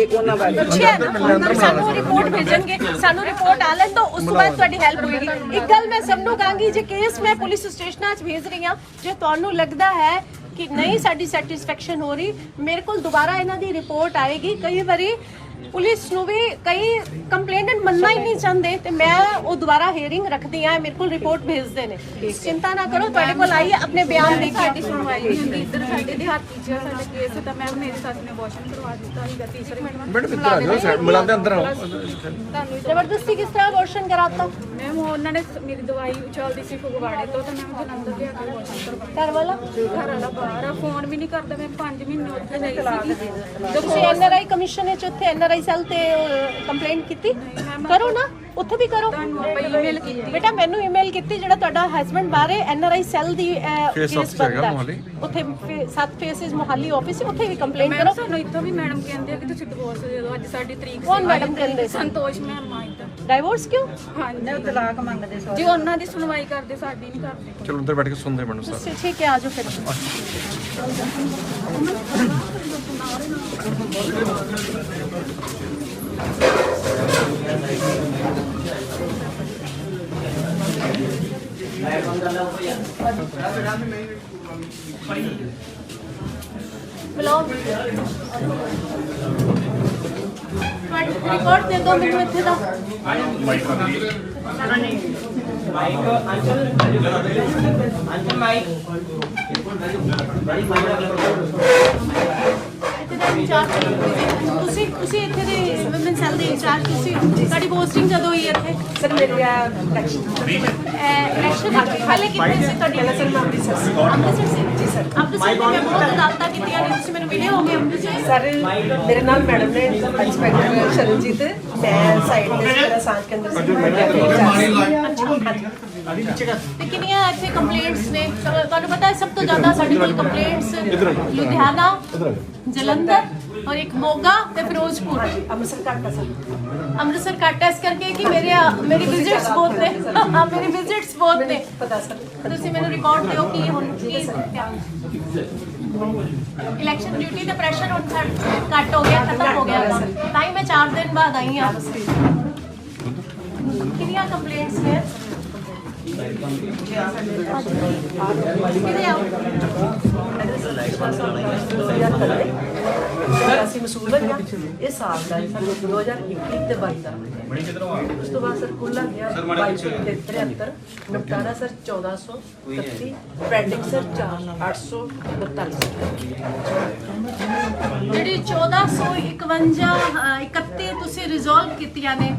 ਉਹਨਾਂ ਬਾਰੇ ਪੁੱਛਿਆ ਨਾ, ਸਾਨੂੰ ਰਿਪੋਰਟ ਭੇਜਣਗੇ, ਸਾਨੂੰ ਰਿਪੋਰਟ ਆ ਲੈਣ ਤੋਂ ਉਸ ਤੋਂ ਬਾਅਦ ਤੁਹਾਡੀ ਹੈਲਪ ਹੋਏਗੀ। ਇੱਕ ਗੱਲ ਮੈਂ ਸਭ ਨੂੰ ਕਹਾਂਗੀ, ਜੇ ਕੇਸ ਮੈਂ ਪੁਲਿਸ ਸਟੇਸ਼ਨਾਂ 'ਚ ਭੇਜ ਰਹੀ ਹਾਂ, ਜੇ ਤੁਹਾਨੂੰ ਲੱਗਦਾ ਹੈ ਕਿ ਨਹੀਂ ਸਾਡੀ ਸੈਟੀਸਫੈਕਸ਼ਨ ਹੋ ਰਹੀ, ਮੇਰੇ ਕੋਲ ਦੁਬਾਰਾ ਇਹਨਾਂ ਦੀ ਰਿਪੋਰਟ ਆਏਗੀ। ਕਈ ਵਾਰੀ ਪੁਲਿਸ ਨੂੰ ਵੀ ਕਈ ਕੰਪਲੇਨੈਂਟ ਮੰਨਣਾ ਹੀ ਨਹੀਂ ਚਾਹੁੰਦੇ, ਤੇ ਮੈਂ ਉਹ ਦੁਬਾਰਾ ਹੀਅਰਿੰਗ ਰੱਖਦੀ ਆ, ਮੇਰੇ ਕੋਲ ਰਿਪੋਰਟ ਭੇਜਦੇ ਨੇ। ਚਿੰਤਾ ਨਾ ਕਰੋ, ਤੁਹਾਡੇ ਕੋਲ ਆਈ ਹੈ, ਆਪਣੇ ਬਿਆਨ ਦੇ ਕੇ ਸਾਡੀ ਸੁਣਵਾਈ ਹੁੰਦੀ। ਇੱਧਰ ਸਾਡੇ ਦਿਹਾਤੀ ਚ ਸਾਡਾ ਕੇਸ ਤਾਂ ਮੈਂ ਮੇਰੀ ਸੱਸ ਨੇ ਅਬੋਰਸ਼ਨ ਕਰਵਾ ਦਿੱਤਾ ਸੀਗਾ ਤੀਸਰੇ ਮੈਡਮ ਇੱਧਰ ਆ ਜਾਓ, ਸਾਈਡ ਮਿਲਾਉਂਦੇ ਅੰਦਰ ਆਓ। ਜ਼ਬਰਦਸਤੀ ਕਿਸ ਤਰ੍ਹਾਂ ਅਬੋਰਸ਼ਨ ਕਰਾਤਾ? ਮੈਮ ਉਹਨਾਂ ਨੇ ਮੇਰੀ ਦਵਾਈ ਚੱਲਦੀ ਸੀ ਫਗਵਾੜੇ ਤੋਂ, ਤਾਂ ਮੈਂ ਜਲੰਧਰ ਲਿਆ ਕੇ ਅਬੋਰਸ਼ਨ ਕਰਵਾ ਘਰ ਵਾਲਾ ਘਰ ਵਾਲਾ ਬਾਹਰ ਆ, ਫੋਨ ਵੀ ਨਹੀਂ ਕਰਦਾ। ਮੈਂ 5 ਮਹੀਨੇ ਉੱਥੇ ਰਹੀ ਸੀ। ਤੁਸੀਂ NRI ਕਮਿਸ਼ਨ ਵਿੱਚ ਉੱਥੇ NRI ਸੈੱਲ ਤੇ ਕੰਪਲੇਂਟ ਕੀਤੀ? ਕਰੋ ਨਾ। ਉੱਥੇ ਵੀ ਕਰੋ। ਈਮੇਲ ਕੀਤੀ ਬੇਟਾ ਮੈਨੂੰ ਈਮੇਲ ਕੀਤੀ ਜਿਹੜਾ ਤੁਹਾਡਾ ਹਸਬੰਡ ਬਾਹਰ ਹੈ NRI ਸੈੱਲ ਦੀ Face ਕੇਸ office ਹੈਗਾ ਬਣਦਾ ਮੋਹਾਲੀ। ਉੱਥੇ 7 ਫੇਸਿਸ ਮੋਹਾਲੀ ਆਫਿਸ ਉੱਥੇ ਵੀ ਕੰਪਲੇਂਟ ਮੈਮ ਕਰੋ। ਸਾਨੂੰ ਇੱਥੋਂ ਵੀ ਮੈਡਮ ਕਹਿੰਦੇ ਆ ਕਿ ਤੁਸੀਂ ਡਿਵੋਰਸ ਦੇ ਦਿਓ, ਅੱਜ ਸਾਡੀ ਤਰੀਕ ਕੌਣ ਮੈਡਮ ਕਹਿੰਦੇ ਸੀ? ਸੰਤੋਸ਼ ਮੈਮ ਆ ਇੱਧਰ। ਡਾਈਵੋਰਸ ਕਿਉਂ? ਹਾਂਜੀ ਤਲਾਕ ਮੰਗਦੇ ਜੀ ਉਹਨਾਂ ਦੀ ਸੁਣਵਾਈ ਕਰਦੇ, ਸਾਡੀ ਨਹੀਂ ਕਰਦੇ। ਚਲੋ ਅੰਦਰ ਬੈਠ ਕੇ ਸੁਣਦੇ ਮੈਨੂੰ ਸਰ। ਠੀਕ ਹੈ ਆ ਜਾਓ ਫਿਰ। ਬੁਲਾਓ ਰਿਕਾਰਡ ਦੇ ਦੋ ਮੈਨੂੰ ਇੱਥੇ ਦਾ। ਤੁਸੀਂ ਇੱਥੇ ਦੇ ਵੂਮਨ ਸੈੱਲ ਦੇ ਇੰਚਾਰਜ ਤੁਸੀਂ ਤੁਹਾਡੀ ਪੋਸਟਿੰਗ ਜਦੋਂ ਹੋਈ ਇੱਥੇ? ਸਰ ਮੇਰੇ ਇਲੈਕਸ਼ਨ ਪਹਿਲੇ ਕਿੱਥੇ ਸੀ ਤੁਹਾਡੀ? ਸਰ ਮੈਂ ਅੰਮ੍ਰਿਤਸਰ ਸੀ। ਅੰਮ੍ਰਿਤਸਰ ਸੀ ਜੀ ਸਰ। ਅੰਮ੍ਰਿਤਸਰ ਦੇ ਮੈਂ ਬਹੁਤ ਅਦਾਲਤਾਂ ਕੀਤੀਆਂ ਨੇ, ਤੁਸੀਂ ਮੈਨੂੰ ਮਿਲੇ ਹੋਗੇ ਅੰਮ੍ਰਿਤਸਰ। ਸਰ ਮੇਰੇ ਨਾਲ ਮੈਡਮ ਨੇ ਇੰਸਪੈਕਟਰ ਸ਼ਰਨਜੀਤ, ਮੈਂ ਸਾਈਡ ਤੇ ਮੇਰਾ ਸਾਂਝ ਕੇ ਅੰਦਰ ਸੀ। ਤੇ ਕਿੰਨੀਆਂ ਇੱਥੇ ਕੰਪਲੇਂਟਸ ਨੇ? ਤੁਹਾਨੂੰ ਪਤਾ ਹੈ ਸਭ ਤੋਂ ਜ਼ਿਆਦਾ ਸਾਡੇ ਕੋਲ ਕੰਪਲੇਂਟਸ ਲੁਧਿਆਣਾ, ਜਲੰਧਰ ਔਰ ਇੱਕ ਮੋਗਾ ਤੇ ਫਿਰੋਜ਼ਪੁਰ। ਅੰਮ੍ਰਿਤਸਰ ਘੱਟ ਆ ਸਰ। ਅੰਮ੍ਰਿਤਸਰ ਘੱਟ ਇਸ ਕਰਕੇ ਕਿ ਮੇਰੀ ਵਿਜ਼ਿਟਸ ਬਹੁਤ ਨੇ। ਹਾਂ ਮੇਰੀ ਵਿਜ਼ਿਟਸ ਬਹੁਤ ਨੇ। ਪਤਾ ਸਰ। ਤੁਸੀਂ ਮੈਨੂੰ ਰਿਕਾਰਡ ਦਿਓ ਕਿ ਹੁਣ ਕੀ ਇਲੈਕਸ਼ਨ ਡਿਊਟੀ ਤੇ ਪ੍ਰੈਸ਼ਰ ਹੁਣ ਘੱਟ ਹੋ ਗਿਆ, ਖਤਮ ਹੋ ਗਿਆ। ਤਾਂ ਹੀ ਮੈਂ 4 ਦਿਨ ਬਾਅਦ ਆਈ ਹਾਂ। ਕਿੰਨੀਆਂ ਕੰਪਲੇਂਟਸ ਨੇ? ਕਿਹਦੇ ਆਓ? ਅਸੀਂ ਮਸੂਲ ਹੋਇਆ ਇਹ ਸਾਲ ਦਾ ਹੈ ਸਰ, 2021 ਤੇ 22 ਦਾ। ਉਸ ਤੋਂ ਬਾਅਦ ਸਰ ਕੁੱਲ ਆ ਗਿਆ 2273, ਨਿਪਟਾਰਾ ਸਰ 1431, ਪੈਂਡਿੰਗ ਸਰ 842। ਜਿਹੜੀ 1451 31 ਤੁਸੀਂ ਰਿਜ਼ੋਲਵ ਕੀਤੀਆਂ ਨੇ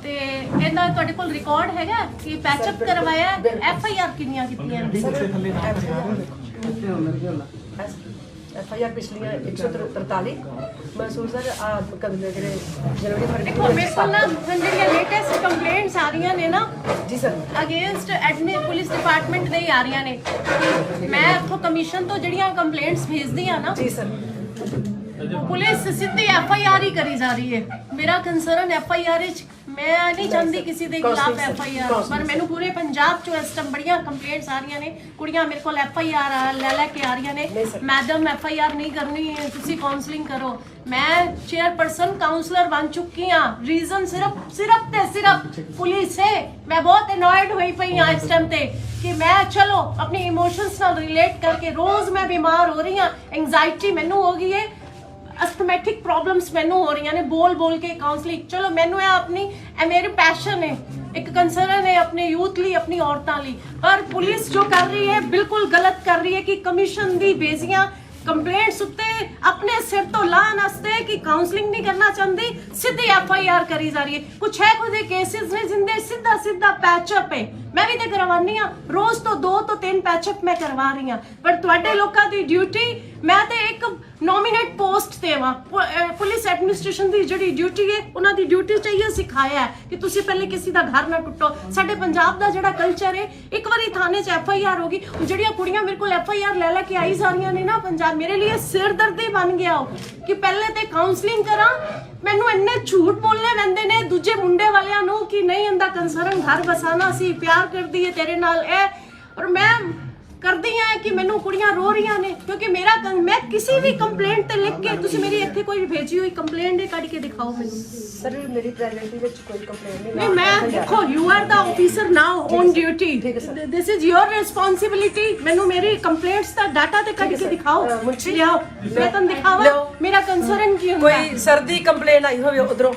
ਤੇ ਇਹਦਾ ਤੁਹਾਡੇ ਕੋਲ ਰਿਕਾਰਡ ਹੈਗਾ ਕਿ ਪੈਚਅਪ ਕਰਵਾਇਆ? FIR ਕਿੰਨੀਆਂ ਕੀਤੀਆਂ ਨੇ? FIR ਪਿਛਲੀਆਂ 143, ਮਸੂਲ ਸਰ ਕਦਮ ਜਿਹੜੇ ਜਨਵਰੀ ਫਰਵਰੀ ਦੇਖੋ ਮੇਰੇ ਕੋਲ ਨਾ ਜਿਹੜੀਆਂ ਲੇਟੈਸਟ ਕੰਪਲੇਂਟਸ ਆ ਰਹੀਆਂ ਨੇ ਨਾ ਜੀ sir against admin police department ਦੇ ਹੀ ਆ ਰਹੀਆਂ ਨੇ। ਮੈਂ ਇੱਥੋਂ ਕਮਿਸ਼ਨ ਤੋਂ ਜਿਹੜੀਆਂ ਕੰਪਲੇਂਟਸ ਭੇਜਦੀ ਆ ਨਾ, ਜੀ ਸਰ ਪੁਲਿਸ ਸਿੱਧੀ FIR ਹੀ ਕਰੀ ਜਾ ਰਹੀ ਹੈ। ਮੇਰਾ ਕੰਸਰਨ FIR ਵਿੱਚ ਮੈਂ ਨਹੀਂ ਚਾਹੁੰਦੀ ਕਿਸੇ ਦੇ ਖਿਲਾਫ FIR, ਪਰ ਮੈਨੂੰ ਪੂਰੇ ਪੰਜਾਬ ਚੋਂ ਇਸ ਟਾਈਮ ਬੜੀਆਂ ਕੰਪਲੇਂਟਸ ਆ ਰਹੀਆਂ ਨੇ। ਕੁੜੀਆਂ ਮੇਰੇ ਕੋਲ FIR ਲੈ ਕੇ ਆ ਰਹੀਆਂ ਨੇ, ਮੈਡਮ FIR ਨਹੀਂ ਕਰਨੀ ਹੈ, ਤੁਸੀਂ ਕਾਉਂਸਲਿੰਗ ਕਰੋ। ਮੈਂ ਚੇਅਰਪਰਸਨ ਕਾਉਂਸਲਰ ਬਣ ਚੁੱਕੀ ਹਾਂ। ਰੀਜ਼ਨ ਸਿਰਫ ਪੁਲਿਸ ਹੈ। ਮੈਂ ਬਹੁਤ ਅਨੋਇਡ ਹੋਈ ਪਈ ਹਾਂ ਇਸ ਟਾਈਮ ਤੇ ਕਿ ਮੈਂ ਚਲੋ ਆਪਣੀ ਇਮੋਸ਼ਨਸ ਨਾਲ ਰਿਲੇਟ ਕਰਕੇ ਰੋਜ਼ ਮੈਂ ਬਿਮਾਰ ਹੋ ਰਹੀ ਹਾਂ। ਐਂਜ਼ਾਈਟੀ ਮੈਨੂੰ ਹੋ ਗਈ ਹੈ, ਅਸਥਮੈਟਿਕ ਪ੍ਰੋਬਲਮਸ ਮੈਨੂੰ ਹੋ ਰਹੀਆਂ ਨੇ ਬੋਲ ਕੇ ਕਾਉਂਸਲਿੰਗ। ਚਲੋ ਮੈਨੂੰ ਇਹ ਮੇਰੇ ਪੈਸ਼ਨ ਹੈ, ਇੱਕ ਕੰਸਰਨ ਹੈ ਆਪਣੇ ਯੂਥ ਲਈ, ਆਪਣੀ ਔਰਤਾਂ ਲਈ। ਪਰ ਪੁਲਿਸ ਜੋ ਕਰ ਰਹੀ ਹੈ ਬਿਲਕੁਲ ਗਲਤ ਕਰ ਰਹੀ ਹੈ ਕਿ ਕਮਿਸ਼ਨ ਦੀ ਬੇਜ਼ੀਆਂ ਕੰਪਲੇਂਟਸ ਉੱਤੇ ਆਪਣੇ ਸਿਰ ਤੋਂ ਲਾਣ ਵਾਸਤੇ ਕਿ ਕਾਉਂਸਲਿੰਗ ਨਹੀਂ ਕਰਨਾ ਚਾਹੁੰਦੀ, ਸਿੱਧੀ FIR ਕਰੀ ਜਾ ਰਹੀ ਹੈ। ਕੁਛ ਹੈ ਕੋਈ ਕੇਸਿਸ ਨੇ ਜਿੰਦੇ ਸਿੱਧਾ ਪੈਚਅਪ ਹੈ। ਮੈਂ ਵੀ ਤੇ ਕਰਵਾਨੀ ਆ, ਰੋਜ਼ ਤੋਂ 2 ਤੋਂ 3 ਪੈਚਅਪ ਮੈਂ ਕਰਵਾ ਰਹੀ ਹਾਂ। ਪਰ ਤੁਹਾਡੇ ਲੋਕਾਂ ਦੀ ਡਿਊਟੀ, ਮੈਂ ਤੇ ਇੱਕ ਨੋਮੀਨੇਟ ਪੋਸਟ ਤੇ ਵਾਂ। ਪੁਲਿਸ ਐਡਮਿਨਿਸਟ੍ਰੇਸ਼ਨ ਦੀ ਜਿਹੜੀ ਡਿਊਟੀ ਹੈ, ਉਹਨਾਂ ਦੀ ਡਿਊਟੀ ਚਾਹੀਏ ਸਿਖਾਇਆ ਹੈ ਕਿ ਤੁਸੀਂ ਪਹਿਲੇ ਕਿਸੇ ਦਾ ਘਰ ਨਾ ਟੁੱਟੋ। ਸਾਡੇ ਪੰਜਾਬ ਦਾ ਜਿਹੜਾ ਕਲਚਰ ਹੈ, ਇੱਕ ਵਾਰੀ ਥਾਣੇ 'ਚ FIR ਹੋ ਗਈ, ਜਿਹੜੀਆਂ ਕੁੜੀਆਂ ਮੇਰੇ ਕੋਲ FIR ਲੈ ਕੇ ਆਈ ਜਾ ਰਹੀਆਂ ਨੇ ਨਾ ਪੰਜਾਬ, ਮੇਰੇ ਲਈ ਸਿਰ ਦਰਦੀ ਬਣ ਗਿਆ ਉਹ ਕਿ ਪਹਿਲੇ ਤੇ ਕਾਉਂਸਲਿੰਗ ਕਰਾਂ। ਮੈਨੂੰ ਇੰਨੇ ਝੂਠ ਬੋਲਨੇ ਪੈਂਦੇ ਨੇ ਦੂਜੇ ਮੁੰਡੇ ਵਾਲਿਆਂ ਨੂੰ ਕਿ ਨਹੀਂ ਇਹਦਾ ਕੰਸਰਨ ਘਰ ਬਸਾਣਾ ਸੀ, ਪਿਆਰ ਕਰਦੀ ਹੈ ਤੇਰੇ ਨਾਲ ਇਹ। ਔਰ ਮੈਂ ਕਰਦੀ ਆ ਕਿ ਮੈਨੂੰ ਕੁੜੀਆਂ ਰੋ ਰਹੀਆਂ ਨੇ ਕਿਉਂਕਿ ਮੈਂ ਕਿਸੇ ਵੀ ਕੰਪਲੇਂਟ ਤੇ ਲਿਖ ਕੇ, ਤੁਸੀਂ ਮੇਰੀ ਇੱਥੇ ਕੋਈ ਭੇਜੀ ਹੋਈ ਕੰਪਲੇਂਟ ਦੇ ਕੱਢ ਕੇ ਦਿਖਾਓ ਮੈਨੂੰ। ਸਰ ਮੇਰੀ ਪ੍ਰੈਗਨੈਂਸੀ ਵਿੱਚ ਕੋਈ ਕੰਪਲੇਂਟ ਨਹੀਂ, ਮੈਂ ਦੇਖੋ you are the officer now on duty, this is your responsibility. ਮੈਨੂੰ ਮੇਰੀ ਕੰਪਲੇਂਟਸ ਦਾ ਡਾਟਾ ਤੇ ਕੱਢ ਕੇ ਦਿਖਾਓ, ਲਿਆਓ, ਮੈਂ ਤੁਹਾਨੂੰ ਦਿਖਾਵਾਂ ਮੇਰਾ ਕੰਸਰਨ ਕੀ ਹੁੰਦਾ। ਕੋਈ ਸਰਦੀ ਕੰਪਲੇਂਟ ਆਈ ਹੋਵੇ ਉਧਰੋਂ,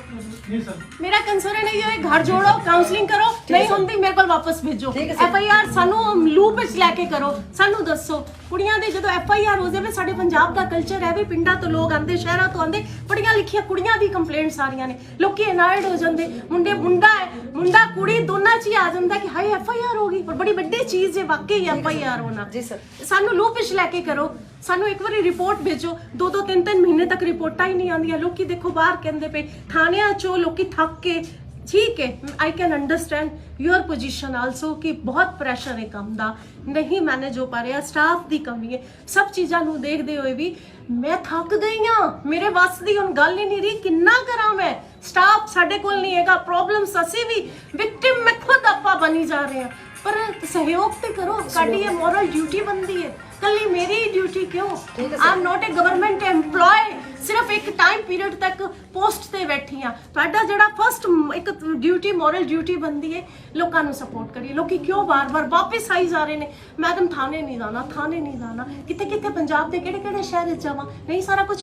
ਮੇਰਾ ਕੰਸਰਨ ਇਹ ਹੈ ਘਰ ਜੋੜੋ, ਕਾਉਂਸਲਿੰਗ ਕਰੋ, ਨਹੀਂ ਹੁੰਦੀ ਮੇਰੇ ਕੋਲ ਵਾਪਸ ਭੇਜੋ। FIR ਸਾਨੂੰ ਲੂਪ ਵਿੱਚ ਲੈ ਕੇ ਕਰੋ, ਸਾਨੂੰ ਦੱਸੋ। ਕੁੜੀਆਂ ਦੇ ਜਦੋਂ FIR ਹੋ ਜਾਵੇ, ਸਾਡੇ ਪੰਜਾਬ ਦਾ ਕਲਚਰ ਹੈ ਵੀ ਪਿੰਡਾਂ ਤੋਂ ਲੋਕ ਆਉਂਦੇ, ਸ਼ਹਿਰਾਂ ਤੋਂ ਆਉਂਦੇ, ਪੜੀਆਂ ਲਿਖੀਆਂ ਕੁੜੀਆਂ ਦੀ ਕੰਪਲੇਂਟਸ ਆ ਰਹੀਆਂ ਨੇ, ਲੋਕੀ ਅਨਾਇਡ ਹੋ ਜਾਂਦੇ। ਮੁੰਡਾ ਕੁੜੀ ਦੋਨਾਂ 'ਚ ਹੀ ਆ ਜਾਂਦਾ ਕਿ ਹਾਏ FIR ਹੋ ਗਈ, ਪਰ ਬੜੀ ਵੱਡੀ ਚੀਜ਼ ਹੈ ਵਾਕਈ FIR ਹੋਣਾ। ਜੀ ਸਰ ਸਾਨੂੰ ਲੂਪ ਵਿੱਚ ਲੈ ਕੇ ਕਰੋ, ਸਾਨੂੰ ਇੱਕ ਵਾਰੀ ਰਿਪੋਰਟ ਭੇਜੋ। 2-2 3-3 ਮਹੀਨੇ ਤੱਕ ਰਿਪੋਰਟਾਂ ਹੀ ਨਹੀਂ ਆਉਂਦੀਆਂ। ਲੋਕੀ ਦੇਖੋ ਬਾਹਰ ਕਹਿੰਦੇ ਪਏ ਥਾਣਿਆਂ 'ਚੋਂ ਲੋਕੀ ਥੱਕ ਕੇ ठीक है, I can understand your position also कि बहुत ਪ੍ਰੈਸ਼ਰ ਹੈ ਕੰਮ ਦਾ, ਨਹੀਂ ਮੈਨੇਜ ਹੋ ਪਾ ਰਿਹਾ, ਸਟਾਫ ਦੀ ਕਮੀ ਹੈ, ਸਭ ਚੀਜ਼ਾਂ ਨੂੰ ਦੇਖਦੇ ਹੋਏ ਵੀ ਮੈਂ ਥੱਕ ਗਈ ਹਾਂ, ਮੇਰੇ ਵੱਸ ਦੀ ਹੁਣ ਗੱਲ ਹੀ ਨਹੀਂ ਰਹੀ, ਕਿੰਨਾ ਕਰਾਂ ਮੈਂ, ਸਟਾਫ ਸਾਡੇ ਕੋਲ ਨਹੀਂ ਹੈਗਾ, ਪ੍ਰੋਬਲਮਸ ਅਸੀਂ ਵੀ ਵਿਕਟਿਮ ਮੈਂ ਖੁਦ ਆਪਾਂ ਬਣੀ ਜਾ ਰਹੇ ਹਾਂ, ਪਰ ਸਹਿਯੋਗ ਤੇ ਕਰੋ, ਸਾਡੀ ਇਹ ਮੋਰਲ ਡਿਊਟੀ ਬਣਦੀ ਹੈ, ਕੱਲੀ ਮੇਰੀ ਡਿਊਟੀ ਕਿਉਂ, I am not a government EMPLOYE, ਸਿਰਫ ਇੱਕ ਟਾਈਮ ਪੀਰੀਅਡ ਤੱਕ ਪੋਸਟ ਤੇ ਬੈਠੀ ਆ, ਤੁਹਾਡਾ ਜਿਹੜਾ ਫਸਟ ਇੱਕ ਡਿਊਟੀ ਮੋਰਲ ਡਿਊਟੀ ਬਣਦੀ ਹੈ ਲੋਕਾਂ ਨੂੰ ਸਪੋਰਟ ਕਰੀਏ। ਲੋਕੀ ਕਿਉਂ ਵਾਰ-ਵਾਰ ਵਾਪਸ ਆਈ ਜਾ ਰਹੇ ਨੇ, ਮੈਡਮ ਥਾਣੇ ਨਹੀਂ ਜਾਣਾ, ਥਾਣੇ ਨਹੀਂ ਜਾਣਾ, ਕਿੱਥੇ ਪੰਜਾਬ ਦੇ ਕਿਹੜੇ ਸ਼ਹਿਰ ਵਿੱਚ ਜਾਵਾਂ, ਨਹੀਂ ਸਾਰਾ ਕੁਝ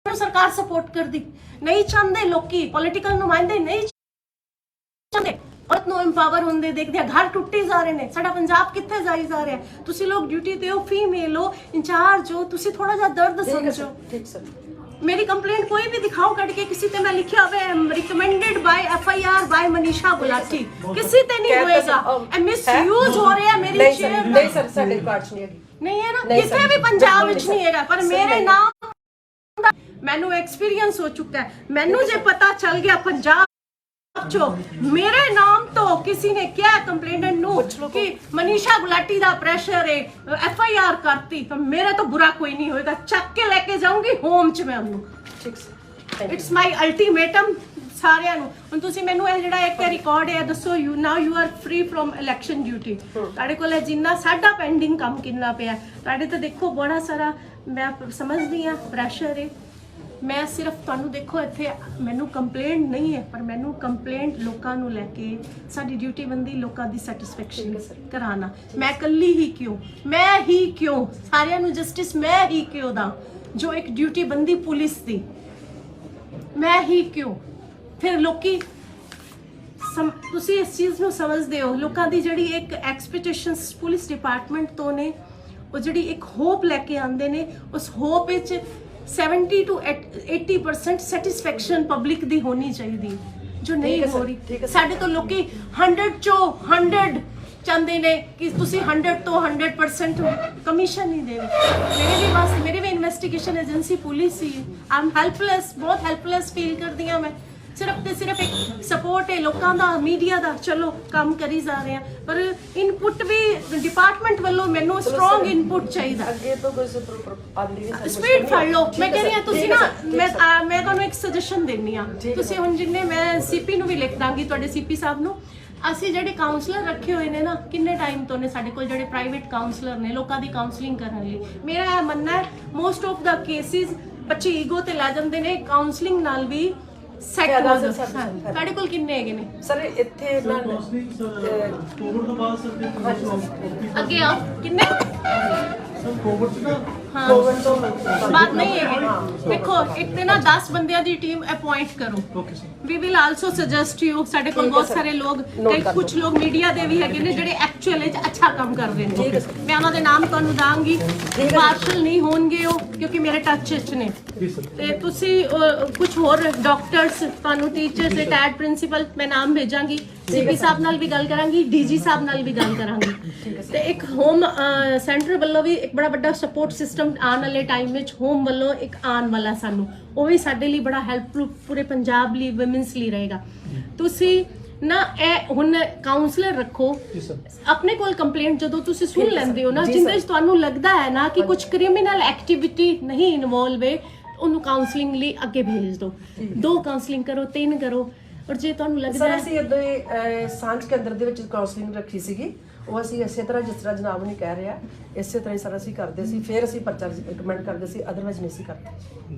ਸਰਕਾਰ ਸਪੋਰਟ ਕਰਦੀ, ਨਹੀਂ ਚਾਹੁੰਦੇ ਲੋਕੀ, ਪੋਲੀਟੀਕਲ ਨੁਮਾਇੰਦੇ ਨਹੀਂ ਚਾਹੁੰਦੇ ਔਰਤ ਨੂੰ ਐਮਪਾਵਰ ਹੁੰਦੇ ਦੇਖਦੇ ਆ, ਘਰ ਟੁੱਟੇ ਜਾ ਰਹੇ ਨੇ, ਸਾਡਾ ਪੰਜਾਬ ਕਿੱਥੇ ਜਾਈ ਜਾ ਰਿਹਾ, ਤੁਸੀਂ ਲੋਕ ਡਿਊਟੀ ਤੇ ਹੋ, ਫੀਮੇਲ ਹੋ, ਇੰਚਾਰਜ ਹੋ, ਤੁਸੀਂ ਥੋੜਾ ਜਿਹਾ ਦਰਦ ਸਮਝੋ। ਠੀਕ ਸਰ, ਮੇਰੀ ਕੰਪਲੇਂਟ ਕੋਈ ਵੀ ਦਿਖਾਓ ਕੱਢ ਕੇ, ਕਿਸੇ ਤੇ ਮੈਂ ਲਿਖਿਆ ਹੋਵੇ ਰਿਕਮੈਂਡਡ ਬਾय FIR ਬਾय ਮਨੀਸ਼ਾ ਗੁਲਾਟੀ, ਕਿਸੇ ਤੇ ਨਹੀਂ ਹੋਏਗਾ, ਇਹ ਮਿਸਯੂਜ਼ ਹੋ ਰਿਹਾ ਮੇਰੀ ਚੇਅਰ ਦਾ। ਨਹੀਂ ਸਰ, ਸਾਡੇ ਰਿਕਾਰਡ 'ਚ ਨਹੀਂ ਹੈਗੀ, ਨਹੀਂ ਹੈ ਨਾ, ਕਿਤੇ ਵੀ ਪੰਜਾਬ ਵਿੱਚ ਨਹੀਂ ਹੈਗਾ, ਪਰ ਮੇਰੇ ਨਾਮ ਦਾ ਮੈਨੂੰ ਐਕਸਪੀਰੀਅੰਸ ਹੋ ਚੁੱਕਾ ਹੈ, ਮੈਨੂੰ ਜੇ ਪਤਾ ਚੱਲ ਗਿਆ ਪੰਜਾਬ मेरे नाम तो किसी ने क्या कंप्लेनेंट नो कि मनीषा गुलाटी दा प्रेशर है, FIR करती, तो मेरा तो बुरा कोई नहीं होएगा, चक के लेके जाऊंगी होम च मैं ਉਹਨੂੰ। इट्स माई अल्टीमेटम ਸਾਰਿਆਂ ਨੂੰ। ਹੁਣ ਤੁਸੀਂ ਮੈਨੂੰ ਇਹ ਜਿਹੜਾ ਇੱਕ ਰਿਕਾਰਡ ਹੈ ਦੱਸੋ, you now you are free from election duty, ਤੁਹਾਡੇ ਕੋਲ ਜਿੰਨਾ ਸਾਡਾ ਪੈਂਡਿੰਗ ਕੰਮ ਕਿੰਨਾ ਪਿਆ ਤੁਹਾਡੇ ਤੇ ਦੇਖੋ, ਬੜਾ ਸਾਰਾ ਮੈਂ ਸਮਝਦੀ ਆ ਪ੍ਰੈਸ਼ਰ ਹੈ, ਮੈਂ ਸਿਰਫ ਤੁਹਾਨੂੰ ਦੇਖੋ ਇੱਥੇ ਮੈਨੂੰ ਕੰਪਲੇਂਟ ਨਹੀਂ ਹੈ, ਪਰ ਮੈਨੂੰ ਕੰਪਲੇਂਟ ਲੋਕਾਂ ਨੂੰ ਲੈ ਕੇ ਸਾਡੀ ਡਿਊਟੀ ਬੰਦੀ ਲੋਕਾਂ ਦੀ ਸੈਟੀਸਫੈਕਸ਼ਨ ਕਰਾਣਾ। ਮੈਂ ਇਕੱਲੀ ਹੀ ਕਿਉਂ, ਮੈਂ ਹੀ ਕਿਉਂ, ਸਾਰਿਆਂ ਨੂੰ ਜਸਟਿਸ ਮੈਂ ਹੀ ਕਿਉਂ ਦਾ, ਜੋ ਇੱਕ ਡਿਊਟੀ ਬੰਦੀ ਪੁਲਿਸ ਦੀ, ਮੈਂ ਹੀ ਕਿਉਂ। ਫਿਰ ਲੋਕੀ ਤੁਸੀਂ ਇਸ ਚੀਜ਼ ਨੂੰ ਸਮਝਦੇ ਹੋ, ਲੋਕਾਂ ਦੀ ਜਿਹੜੀ ਇੱਕ ਐਕਸਪੈਕਟੇਸ਼ਨਸ ਪੁਲਿਸ ਡਿਪਾਰਟਮੈਂਟ ਤੋਂ ਨੇ, ਉਹ ਜਿਹੜੀ ਇੱਕ ਹੋਪ ਲੈ ਕੇ ਆਉਂਦੇ ਨੇ, ਉਸ ਹੋਪ ਵਿੱਚ 70 to 80% ਸੈਟੀਸਫੈਕਸ਼ਨ ਪਬਲਿਕ ਦੀ ਹੋਣੀ ਚਾਹੀਦੀ, ਜੋ ਨਹੀਂ ਹੋ ਰਹੀ। ਸਾਡੇ ਤੋਂ ਲੋਕੀ 100 ਚੋਂ 100 ਚਾਹੁੰਦੇ ਨੇ ਕਿ ਤੁਸੀਂ 100 ਤੋਂ 100% ਕਮਿਸ਼ਨ ਨਹੀਂ ਦੇਵੇ। ਮੇਰੇ ਵੀ ਇਨਵੈਸਟੀਗੇਸ਼ਨ ਏਜੰਸੀ ਪੁਲਿਸ ਹੀ, ਆਮ ਹੈਲਪਲੈਸ, ਬਹੁਤ ਹੈਲਪਲੈਸ ਫੀਲ ਕਰਦੀ ਹਾਂ ਮੈਂ। ਸਿਰਫ ਤੇ ਸਿਰਫ ਇੱਕ ਸਪੋਰਟ ਹੈ ਲੋਕਾਂ ਦਾ, ਮੀਡੀਆ ਦਾ, ਚਲੋ ਕੰਮ ਕਰੀ ਜਾ ਰਹੇ ਆ, ਪਰ ਇਨਪੁਟ ਵੀ ਡਿਪਾਰਟਮੈਂਟ ਵੱਲੋਂ ਮੈਨੂੰ ਸਟਰੋਂਗ ਇਨਪੁਟ ਚਾਹੀਦਾ। ਅੱਗੇ ਤੋਂ ਕੋਈ ਆਂਦੀ ਨਹੀਂ ਸਪੀਡ ਫੜ ਲਓ। ਮੈਂ ਕਹਿ ਰਹੀ ਹਾਂ ਤੁਸੀਂ ਨਾ, ਮੈਂ ਤੁਹਾਨੂੰ ਇੱਕ ਸੁਜੈਸ਼ਨ ਦਿੰਨੀ ਆ, ਤੁਸੀਂ ਹੁਣ ਜਿੰਨੇ, ਮੈਂ ਸੀਪੀ ਨੂੰ ਵੀ ਲਿਖ ਦਾਂਗੀ, ਤੁਹਾਡੇ ਸੀਪੀ ਸਾਹਿਬ ਨੂੰ, ਅਸੀਂ ਜਿਹੜੇ ਕਾਉਂਸਲਰ ਰੱਖੇ ਹੋਏ ਨੇ ਨਾ, ਕਿੰਨੇ ਟਾਈਮ ਤੋਂ ਨੇ ਸਾਡੇ ਕੋਲ ਜਿਹੜੇ ਪ੍ਰਾਈਵੇਟ ਕਾਉਂਸਲਰ ਨੇ ਲੋਕਾਂ ਦੀ ਕਾਉਂਸਲਿੰਗ ਕਰਨ ਲਈ, ਮੇਰਾ ਇਹ ਮੰਨਣਾ ਹੈ ਮੋਸਟ ਆਫ ਦਾ ਕੇਸਿਸ ਬੱਚੇ ਈਗੋ ਤੇ ਲੈ ਜਾਂਦੇ ਨੇ, ਕਾਉਂਸਲਿੰਗ ਨਾਲ ਵੀ ਸੈਟ ਹੋ ਜਾਂਦੇ। ਤੁਹਾਡੇ ਕੋਲ ਕਿੰਨੇ ਹੈਗੇ ਨੇ ਸਰ ਇੱਥੇ? ਅੱਗੇ ਆ ਕਿੰਨੇ ਬਾਤ ਨਹੀਂ ਹੈ। ਦੇਖੋ ਇੱਕ ਤੇ ਨਾ 10 ਬੰਦਿਆਂ ਦੀ ਟੀਮ ਅਪਾਇੰਟ ਕਰੋ, we will also suggest you. ਸਾਡੇ ਕੋਲ ਬਹੁਤ ਸਾਰੇ ਲੋਕ, ਕਈ ਕੁਝ ਲੋਕ ਮੀਡੀਆ ਦੇ ਵੀ ਹੈਗੇ ਨੇ ਜਿਹੜੇ ਐਕਚੁਅਲ ਵਿੱਚ ਅੱਛਾ ਕੰਮ ਕਰ ਰਹੇ ਨੇ, ਮੈਂ ਉਹਨਾਂ ਦੇ ਨਾਮ ਤੁਹਾਨੂੰ ਦਾਂਗੀ, ਪਾਰਸ਼ਲ ਨਹੀਂ ਹੋਣਗੇ ਉਹ, ਕਿਉਂਕਿ ਮੇਰੇ ਟੱਚ ਵਿੱਚ ਨੇ। ਤੇ ਤੁਸੀਂ ਕੁਝ ਹੋਰ ਡਾਕਟਰਸ, ਤੁਹਾਨੂੰ ਟੀਚਰਸ, ਰਿਟਾਇਰਡ ਪ੍ਰਿੰਸੀਪਲ, ਮੈਂ ਨਾਮ ਭੇਜਾਂਗੀ, ਸੀਪੀ ਸਾਹਿਬ ਨਾਲ ਵੀ ਗੱਲ ਕਰਾਂਗੀ, ਡੀਜੀ ਸਾਹਿਬ ਨਾਲ ਵੀ ਗੱਲ ਕਰਾਂਗੀ। ਤੇ ਇੱਕ ਹੋਮ ਸੈਂਟਰ ਵੱਲੋਂ ਵੀ ਇੱਕ ਬੜਾ ਵੱਡਾ ਸਪੋਰਟ ਸਿਸਟਮ ਆਉਣ ਵਾਲੇ ਟਾਈਮ ਵਿੱਚ ਹੋਮ ਵੱਲੋਂ ਇੱਕ ਆਉਣ ਵਾਲਾ ਸਾਨੂੰ, ਉਹ ਵੀ ਸਾਡੇ ਲਈ ਬੜਾ ਹੈਲਪਫੁਲ, ਪੂਰੇ ਪੰਜਾਬ ਲਈ, ਵੂਮਨਸ ਲਈ ਰਹੇਗਾ। ਤੁਸੀਂ ਨਾ ਇਹ ਹੁਣ ਕਾਉਂਸਲਰ ਰੱਖੋ ਆਪਣੇ ਕੋਲ। ਕੰਪਲੇਂਟ ਜਦੋਂ ਤੁਸੀਂ ਸੁਣ ਲੈਂਦੇ ਹੋ ਨਾ, ਜਿੰਦੇ ਵਿੱਚ ਤੁਹਾਨੂੰ ਲੱਗਦਾ ਹੈ ਨਾ ਕਿ ਕੁਝ ਕ੍ਰਿਮੀਨਲ ਐਕਟੀਵਿਟੀ ਨਹੀਂ ਇਨਵੋਲਵ ਹੈ, ਉਹਨੂੰ ਕਾਉਂਸਲਿੰਗ ਲਈ ਅੱਗੇ ਭੇਜ ਦਿਓ। 2 ਕਾਉਂਸਲਿੰਗ ਕਰੋ, 3 ਕਰੋ। ਔਰ ਜੇ ਤੁਹਾਨੂੰ ਲੱਗਦਾ ਹੈ, ਅਸੀਂ ਇਦਾਂ ਸਾਂਝ ਕੇਂਦਰ ਦੇ ਵਿੱਚ ਕਾਉਂਸਲਿੰਗ ਰੱਖੀ ਸੀਗੀ, ਉਹ ਅਸੀਂ ਇਸੇ ਤਰ੍ਹਾਂ ਜਿਸ ਤਰ੍ਹਾਂ ਜਨਾਬ ਨੇ ਕਹਿ ਰਿਹਾ, ਇਸੇ ਤਰ੍ਹਾਂ ਹੀ ਸਾਰਾ ਅਸੀਂ ਕਰਦੇ ਸੀ, ਫਿਰ ਅਸੀਂ ਪਰਚਾ ਰਿਕਮੈਂਡ ਕਰਦੇ ਸੀ, ਅਦਰਵਾਈਜ਼ ਨਹੀਂ ਸੀ ਕਰਦੇ।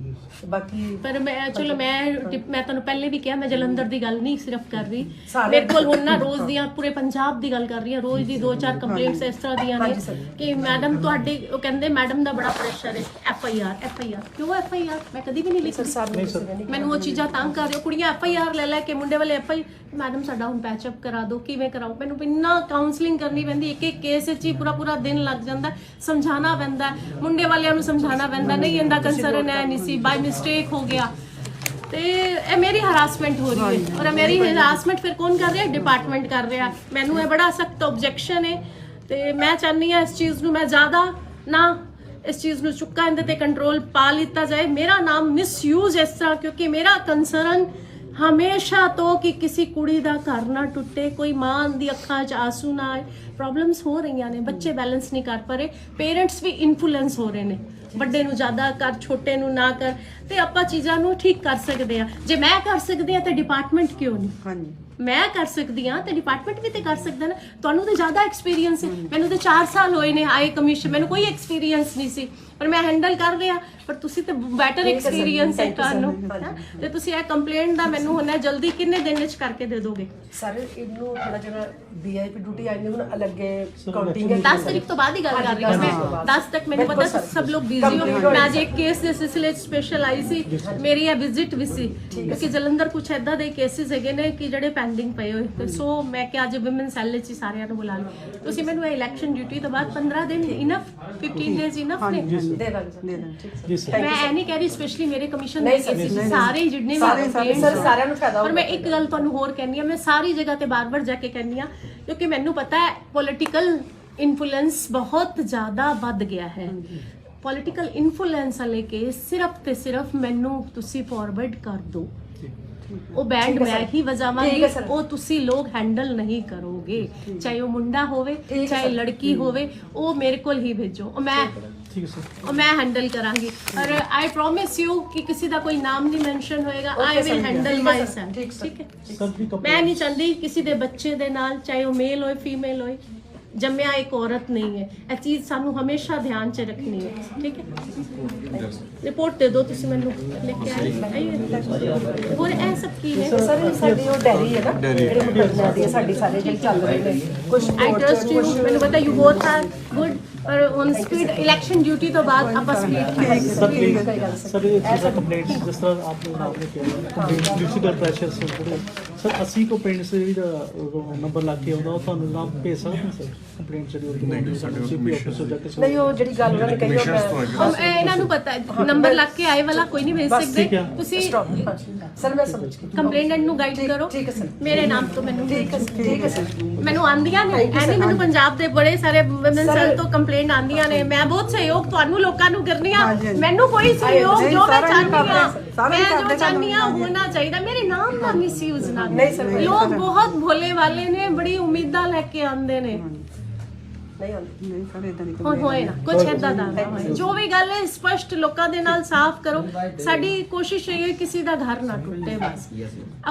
ਬਾਕੀ ਪਰ ਮੈਂ ਚਲੋ ਮੈਂ ਤੁਹਾਨੂੰ ਪਹਿਲੇ ਵੀ ਕਿਹਾ, ਮੈਂ ਜਲੰਧਰ ਦੀ ਗੱਲ ਨਹੀਂ ਸਿਰਫ ਕਰ ਰਹੀ, ਮੇਰੇ ਕੋਲ ਹੁਣ ਨਾ ਰੋਜ਼ ਦੀਆਂ ਪੂਰੇ ਪੰਜਾਬ ਦੀ ਗੱਲ ਕਰ ਰਹੀ ਹਾਂ, ਰੋਜ਼ ਦੀ 2-4 ਕੰਪਲੇਂਟਸ ਇਸ ਤਰ੍ਹਾਂ ਦੀਆਂ ਨੇ ਕਿ ਮੈਡਮ ਤੁਹਾਡੇ, ਉਹ ਕਹਿੰਦੇ ਮੈਡਮ ਦਾ ਬੜਾ ਪ੍ਰੈਸ਼ਰ ਹੈ, FIR ਕਿਉਂ FIR ਮੈਂ ਕਦੀ ਵੀ ਨਹੀਂ ਲਿਖੀ। ਮੈਨੂੰ ਉਹ ਚੀਜ਼ਾਂ ਤੰਗ ਕਰ ਰਹੀ, ਕੁੜੀਆਂ FIR ਲੈ ਕੇ, ਮੁੰਡੇ ਵਾਲੇ FIR, ਮੈਡਮ ਸਾਡਾ ਹੁਣ ਪੈਚਅਪ ਕਰਾ ਦਿਓ, ਕਿਵੇਂ ਕਰਾਓ? ਮੈਨੂੰ ਇੰਨਾ ਕਾਉਂਸਲਿੰਗ ਕਰਨੀ ਪੈਂਦੀ, ਇੱਕ ਕੇਸ ਵਿੱਚ ਹੀ ਪੂਰਾ ਦਿਨ ਲੱਗ ਜਾਂਦਾ, ਸਮਝਾਉਣਾ ਪੈਂਦਾ, ਮੁੰਡੇ ਵਾਲਿਆਂ ਨੂੰ ਸਮਝਾਉਣਾ ਪੈਂਦਾ, ਨਹੀਂ ਇਹਦਾ ਕੰਸਰਨ ਹੈ, ਨਹੀਂ ਸੀ, ਬਾਈ ਮਿਸਟੇਕ ਹੋ ਗਿਆ। ਤੇ ਇਹ ਮੇਰੀ ਹਰਾਸਮੈਂਟ ਹੋ ਰਹੀ ਹੈ, ਔਰ ਮੇਰੀ ਹਰਾਸਮੈਂਟ ਫਿਰ ਕੌਣ ਕਰ ਰਿਹਾ? ਡਿਪਾਰਟਮੈਂਟ ਕਰ ਰਿਹਾ। ਮੈਨੂੰ ਇਹ ਬੜਾ ਸਖਤ ਆਬਜੈਕਸ਼ਨ ਹੈ, ਤੇ ਮੈਂ ਚਾਹੁੰਦੀ ਹਾਂ ਇਸ ਚੀਜ਼ ਨੂੰ ਮੈਂ ਜ਼ਿਆਦਾ ਨਾ, ਇਸ ਚੀਜ਼ ਨੂੰ ਚੁੱਕਾ ਇਹਦੇ ਤੇ ਕੰਟਰੋਲ ਪਾ ਲਿੱਤਾ ਜਾਏ। ਮੇਰਾ ਨਾਮ ਮਿਸਯੂਜ਼ ਇਸ ਤਰ੍ਹਾਂ, ਕਿਉਂਕਿ ਮੇਰਾ ਕੰਸਰਨ ਹਮੇਸ਼ਾ ਤੋਂ ਕਿ ਕਿਸੇ ਕੁੜੀ ਦਾ ਘਰ ਨਾ ਟੁੱਟੇ, ਕੋਈ ਮਾਂ ਦੀ ਅੱਖਾਂ 'ਚ ਆਂਸੂ ਨਾ ਆਏ। ਪ੍ਰੋਬਲਮਸ ਹੋ ਰਹੀਆਂ ਨੇ, ਬੱਚੇ ਬੈਲੈਂਸ ਨਹੀਂ ਕਰ ਪਾ ਰਹੇ, ਪੇਰੈਂਟਸ ਵੀ ਇਨਫਲੂਐਂਸ ਹੋ ਰਹੇ ਨੇ, ਵੱਡੇ ਨੂੰ ਜ਼ਿਆਦਾ ਕਰ ਛੋਟੇ ਨੂੰ ਨਾ ਕਰ, ਤੇ ਆਪਾਂ ਚੀਜ਼ਾਂ ਨੂੰ ਠੀਕ ਕਰ ਸਕਦੇ ਆ। ਜੇ ਮੈਂ ਕਰ ਸਕਦੀ ਆ ਤਾਂ ਡਿਪਾਰਟਮੈਂਟ ਕਿਉਂ ਨਹੀਂ? ਹਾਂਜੀ, ਮੈਂ ਕਰ ਸਕਦੀ ਆ ਤੇ ਡਿਪਾਰਟਮੈਂਟ ਵੀ ਤੇ ਕਰ ਸਕਦਾ ਨਾ। ਤੁਹਾਨੂੰ ਤਾਂ ਜ਼ਿਆਦਾ ਐਕਸਪੀਰੀਅੰਸ ਹੈ, ਮੈਨੂੰ ਤਾਂ 4 ਸਾਲ ਹੋਏ ਨੇ ਆਏ ਕਮਿਸ਼ਨ, ਮੈਨੂੰ ਕੋਈ ਐਕਸਪੀਰੀਅੰਸ ਨਹੀਂ ਸੀ, ਪਰ ਮੈਂ ਹੈਂਡਲ ਕਰ ਰਿਹਾ। ਪਰ ਤੁਸੀਂ ਤੇ ਬੈਟਰ ਐਕਸਪੀਰੀਅੰਸ ਹੈ ਤੁਹਾਨੂੰ, ਤੇ ਤੁਸੀਂ ਇਹ ਕੰਪਲੇਂਟ ਦਾ ਮੈਨੂੰ ਹੁਣ ਜਲਦੀ ਕਿੰਨੇ ਦਿਨ ਵਿੱਚ ਕਰਕੇ ਦੇ ਦੋਗੇ? ਸਰ ਇਹਨੂੰ ਥੋੜਾ ਜਿਹਾ ਵੀਆਈਪੀ ਡਿਊਟੀ ਆਈ ਨੇ, ਹੁਣ ਅਲੱਗੇ ਕਾਊਂਟਿੰਗ ਹੈ। 10 ਤਾਰੀਖ ਤੋਂ ਬਾਅਦ ਹੀ ਗੱਲ ਕਰ ਰਹੀ ਹਾਂ ਮੈਂ। 10 ਤੱਕ ਮੈਨੂੰ ਪਤਾ ਸਭ ਲੋग ਬਿਜ਼ੀ ਹੋ। ਮੈਂ ਅੱਜ ਇੱਕ ਕੇਸ ਦੇ ਸਿਲਸਿਲੇ 'ਚ ਸਪੈਸ਼ਲ ਆਈ ਸੀ, ਮੇਰੀ ਇਹ ਵਿਜ਼ਿਟ ਵੀ ਸੀ, ਕਿਉਂਕਿ ਜਲੰਧਰ ਕੁਝ ਐਦਾਂ ਦੇ ਕੇਸਿਸ ਹੈਗੇ ਨੇ ਕਿ ਜਿਹੜੇ ਪੈਂਡਿੰਗ ਪਏ ਹੋਏ, ਤੇ ਸੋ ਮੈਂ ਕਿ ਅੱਜ ਵਿਮਨ ਸੈੱਲ 'ਚ ਸਾਰਿਆਂ ਨੂੰ ਬੁਲਾ ਲਓ। ਤੁਸੀਂ ਮੈਨੂੰ ਇਹ ਇਲੈਕਸ਼ਨ ਡਿਊਟੀ ਤੋਂ ਬਾਅਦ 15 ਦਿਨ ਇਨਫ, 15 ਡੇਜ਼ ਇਨਫ ਨੇ? ਦੇ ਦਾਂਗੇ ਸਰ। ਮੈਂ ਇਹ ਨਹੀਂ ਕਹਿ ਰਹੀ ਸਪੈਸ਼ਲੀ ਮੇਰੇ ਕਮਿਸ਼ਨ ਦੇ ਕੇਸਿਸ, ਸਾਰੇ ਜਿੰਨੇ ਵੀ ਸਰ ਸਾਰਿਆਂ ਨੂੰ ਫਾਇਦਾ ਪਰ ਮੈਂ ਇੱਕ ਗੱਲ ਤੁਹਾਨੂੰ ਹੋਰ ਕਹਿੰਦੀ ਆ, ਮੈਂ ਸਾਰੀ ਜਗ੍ਹਾ ਤੇ ਬਾਰ-ਬਾਰ ਜਾ ਕੇ ਕਹਿੰਦੀ ਆ, ਕਿਉਂਕਿ ਮੈਨੂੰ ਪਤਾ ਹੈ ਪੋਲੀਟੀਕਲ ਇਨਫਲੂਐਂਸ ਬਹੁਤ ਜ਼ਿਆਦਾ ਵੱਧ ਗਿਆ ਹੈ। ਪੋਲੀਟੀਕਲ ਇਨਫਲੂਐਂਸ ਵਾਲੇ ਕੇਸ ਸਿਰਫ ਤੇ ਸਿਰਫ ਮੈਨੂੰ ਤੁਸੀਂ ਫਾਰਵਰਡ ਕਰ ਦਿਓ, ਉਹ ਬੈਂਡ ਮੈਂ ਹੀ ਵਜਾਵਾਂਗੀ, ਉਹ ਤੁਸੀਂ ਲੋਕ ਹੈਂਡਲ ਨਹੀਂ ਕਰੋਗੇ, ਚਾਹੇ ਉਹ ਮੁੰਡਾ ਹੋਵੇ ਚਾਹੇ ਲੜਕੀ ਹੋਵੇ, ਉਹ ਮੇਰੇ ਕੋਲ ਹੀ ਭੇਜੋ, ਉਹ ਮੈਂ ਹੈਂਡਲ ਕਰਾਂਗੀ। ਔਰ ਆਈ ਪ੍ਰੋਮਿਸ ਯੂ ਕਿ ਕਿਸੇ ਦਾ ਕੋਈ ਨਾਮ ਨਹੀਂ ਮੈਂਸ਼ਨ ਹੋਏਗਾ, I will handle my self, ਠੀਕ ਹੈ? ਮੈਂ ਨਹੀਂ ਚਾਹੁੰਦੀ ਕਿਸੇ ਦੇ ਬੱਚੇ ਦੇ ਨਾਲ, ਚਾਹੇ ਉਹ ਮੇਲ ਹੋਏ ਫੀਮੇਲ ਹੋਏ, ਜੰਮਿਆ ਇੱਕ ਔਰਤ ਨਹੀਂ ਹੈ। ਇਹ ਚੀਜ਼ ਸਾਨੂੰ ਹਮੇਸ਼ਾ ਧਿਆਨ 'ਚ ਰੱਖਣੀ ਹੈ, ਠੀਕ ਹੈ? ਰਿਪੋਰਟ ਦੇ ਦਿਓ ਤੁਸੀਂ ਮੈਨੂੰ, ਲਿਖ ਕੇ ਆਈਏ। ਹੋਰ ਇਹ ਸਭ ਕੀ ਹੈ? ਸਰ ਸਾਡੀ ਉਹ ਡੈਰੀ ਹੈ ਨਾ, ਜਿਹੜੇ ਮੁਕੱਦਮਿਆਂ ਦੀ ਸਾਡੀ ਸਾਰੇ ਜਿਹੜੇ ਚੱਲ ਰਹੇ ਨੇ, ਕੁਝ ਆਈ ਟਰਸਟ ਯੂ, ਮੈਨੂੰ ਪਤਾ ਯੂ ਬੋਥ ਆਰ ਗੁੱਡ, ਪਰ ਔਨ ਸਪੀਡ ਇਲੈਕਸ਼ਨ ਡਿਊਟੀ ਤੋਂ ਬਾਅਦ ਆਪਾਂ ਸਪੀਡ सर ये चीज़ा कंप्लेंट्स जिस तरह आपने किया म्यूनसिपल प्रेशर से सर 80 को पिंड से नंबर ला के आਉਂਦਾ ਉਹ ਤੁਹਾਨੂੰ ਨਾਮ ਭੇਜ ਸਕਦੇ ਨੇ ਸਰ ਕੰਪਲੇਂਟ ਜਿਹੜੀ ਸੀਪੀ ਆਫਿਸ ਜਾ ਕੇ ਨਹੀਂ, ਉਹ ਜਿਹੜੀ ਗੱਲ ਉਹਨਾਂ ਨੇ ਕਹੀ ਹਮ ਇਹਨਾਂ ਨੂੰ ਪਤਾ ਹੈ ਨੰਬਰ ਲੱਗ ਕੇ ਆਏ ਵਾਲਾ ਕੋਈ ਨਹੀਂ ਭੇਜ ਸਕਦੇ ਤੁਸੀਂ। ਸਰ ਮੈਂ ਸਮਝ ਗਈ, ਕੰਪਲੇਂਟੈਂਟ ਨੂੰ ਗਾਈਡ ਕਰੋ, ਠੀਕ ਹੈ ਸਰ, ਮੇਰੇ ਨਾਮ ਤੋਂ ਮੈਨੂੰ ਠੀਕ ਹੈ ਸਰ। ਮੈਨੂੰ ਆਂਦੀਆਂ ਨੇ, ਐਨੀ ਮੈਨੂੰ ਪੰਜਾਬ ਦੇ ਬੜੇ ਸਾਰੇ ਵਿਮਨ ਸੈੱਲ ਤੋਂ ਕੰਪਲੇਂਟ ਆਂਦੀਆਂ ਨੇ, ਮੈਂ ਬਹੁਤ ਸਹਿਯੋਗ ਤੁਹਾਨੂੰ ਲੋਕਾਂ ਨੂੰ ਕਰਨੀ ਆ, ਮੈਨੂੰ ਕੋਈ ਸਹਿਯੋਗ ਜੋ ਮੈਂ ਚਾਹਨੀ ਆ, ਮੈਂ ਜੋ ਚਾਹਨੀ ਆ ਹੋਣਾ ਚਾਹੀਦਾ। ਮੇਰੇ ਨਾਮ ਦਾ ਮਿਸਯੂਜ਼ ਨਾ ਕਰੋ। ਲੋਕ ਬਹੁਤ ਭੋਲੇ ਵਾਲੇ ਨੇ, ਬੜੀ ਉਮੀਦਾਂ ਲੈ ਕੇ ਆਉਂਦੇ ਨੇ, ਹੁਣ ਹੋਏ ਨਾ ਕੁਝ ਏਦਾਂ ਦਾ ਨਾ ਹੋਏ। ਜੋ ਵੀ ਗੱਲ ਹੈ ਸਪਸ਼ਟ ਲੋਕਾਂ ਦੇ ਨਾਲ ਸਾਫ਼ ਕਰੋ। ਸਾਡੀ ਕੋਸ਼ਿਸ਼ ਇਹ ਹੈ ਕਿਸੇ ਦਾ ਘਰ ਨਾ ਟੁੱਟੇ ਬਸ।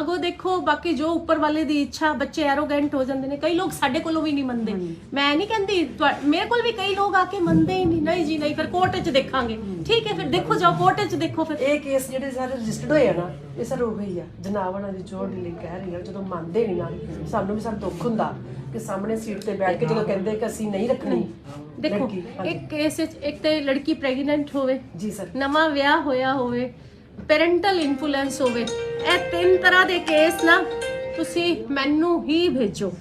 ਅਗੋ ਦੇਖੋ ਬਾਕੀ ਜੋ ਉੱਪਰ ਵਾਲੇ ਦੀ ਇੱਛਾ, ਬੱਚੇ ਐਰੋਗੈਂਟ ਹੋ ਜਾਂਦੇ ਨੇ, ਕਈ ਲੋਕ ਸਾਡੇ ਕੋਲੋਂ ਵੀ ਨਹੀਂ ਮੰਨਦੇ। ਮੈਂ ਨਹੀਂ ਕਹਿੰਦੀ, ਮੇਰੇ ਕੋਲ ਵੀ ਕਈ ਲੋਕ ਆ ਕੇ ਮੰਨਦੇ ਹੀ ਨਹੀਂ, ਨਹੀਂ ਜੀ ਨਹੀਂ, ਫਿਰ ਕੋਰਟ 'ਚ ਦੇਖਾਂਗੇ, ਠੀਕ ਹੈ, ਫਿਰ ਦੇਖੋ ਜਾਓ ਕੋਰਟ 'ਚ ਦੇਖੋ। ਫਿਰ ਇਹ ਕੇਸ ਜਿਹੜੇ ਸਾਰੇ ਰਜਿਸਟਰਡ ਹੋਏ ਆ ਨਾ, ਇਹ ਸਰ ਉਹ ਹੀ ਆ ਜਨਾਬਾਂ ਦੀ ਜੋ ਡੀਲਿੰਗ ਕਹਿ ਰਹੀ ਆ, ਜਦੋਂ ਮੰਨਦੇ ਨਹੀਂ ਨਾ, ਸਾਨੂੰ ਵੀ ਸਰ ਦੁੱਖ ਹੁੰਦਾ ਕਿ ਸਾਹਮਣੇ ਸੀਟ ਤੇ ਬੈਠ ਕੇ ਜਦੋਂ ਕਹਿੰਦੇ ਕਿ ਅਸੀਂ ਨਹੀਂ ਰੱਖਣੀ। ਦੇਖੋ ਇੱਕ ਕੇਸ ਵਿੱਚ ਇੱਕ ਤੇ ਲੜਕੀ ਪ੍ਰੈਗਨੈਂਟ ਹੋਵੇ ਜੀ ਸਰ, ਨਵਾਂ ਵਿਆਹ ਹੋਇਆ ਹੋਵੇ, ਪੈਰੈਂਟਲ ਇਨਫਲੂਐਂਸ ਹੋਵੇ, ਇਹ 3 ਤਰ੍ਹਾਂ ਦੇ ਕੇਸ ਨਾ ਤੁਸੀਂ ਮੈਨੂੰ ਹੀ ਭੇਜੋ।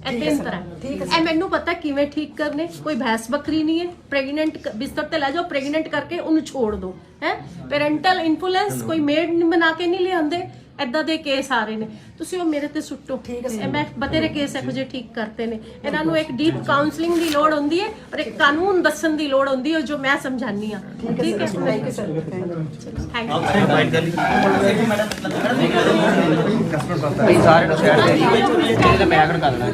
ਇਹ 3 ਤਰ੍ਹਾਂ, ਇਹ ਮੈਨੂੰ ਪਤਾ ਕਿਵੇਂ ਠੀਕ ਕਰਨੇ, ਕੋਈ ਭੈਂਸ ਬੱਕਰੀ ਨਹੀਂ ਹੈ। ਪ੍ਰੈਗਨੈਂਟ ਬਿਸਤਰ ਤੇ ਲੈ ਜਾਓ, ਪ੍ਰੈਗਨੈਂਟ ਕਰਕੇ ਉਹਨੂੰ ਛੋੜ ਦਿਓ, ਹੈ ਪੈਰੈਂਟਲ ਇਨਫਲੂਐਂਸ ਕੋਈ ਮੇਡ ਬਣਾ ਕੇ ਨਹੀਂ ਲਿਆਉਂਦੇ, ਏਦਾਂ ਦੇ ਕੇਸ ਆ ਰਹੇ ਨੇ, ਤੁਸੀਂ ਉਹ ਮੇਰੇ ਤੇ ਸੁੱਟੋ। ਮੈਂ ਬਤੇਰੇ ਕੇਸ ਇਹੋ ਜਿਹੇ ਠੀਕ ਕਰਤੇ ਨੇ। ਇਹਨਾਂ ਨੂੰ ਇੱਕ ਡੀਪ ਕਾਉਂਸਲਿੰਗ ਦੀ ਲੋੜ ਹੁੰਦੀ ਹੈ ਔਰ ਇੱਕ ਕਾਨੂੰਨ ਦੱਸਣ ਦੀ ਲੋੜ ਹੁੰਦੀ ਹੈ, ਜੋ ਮੈਂ ਸਮਝਾਨੀ ਆ, ਠੀਕ ਹੈ? Thank you sir, thank you. ਸਾਰੇ ਨੂੰ ਸ਼ੇਅਰ ਦੇ ਮੈਂ ਐਡ ਕਰ ਲੈਣਾ।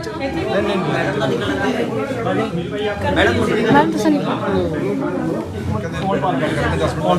ਮੈਡਮ ਤੁਸੀਂ ਫੋਨ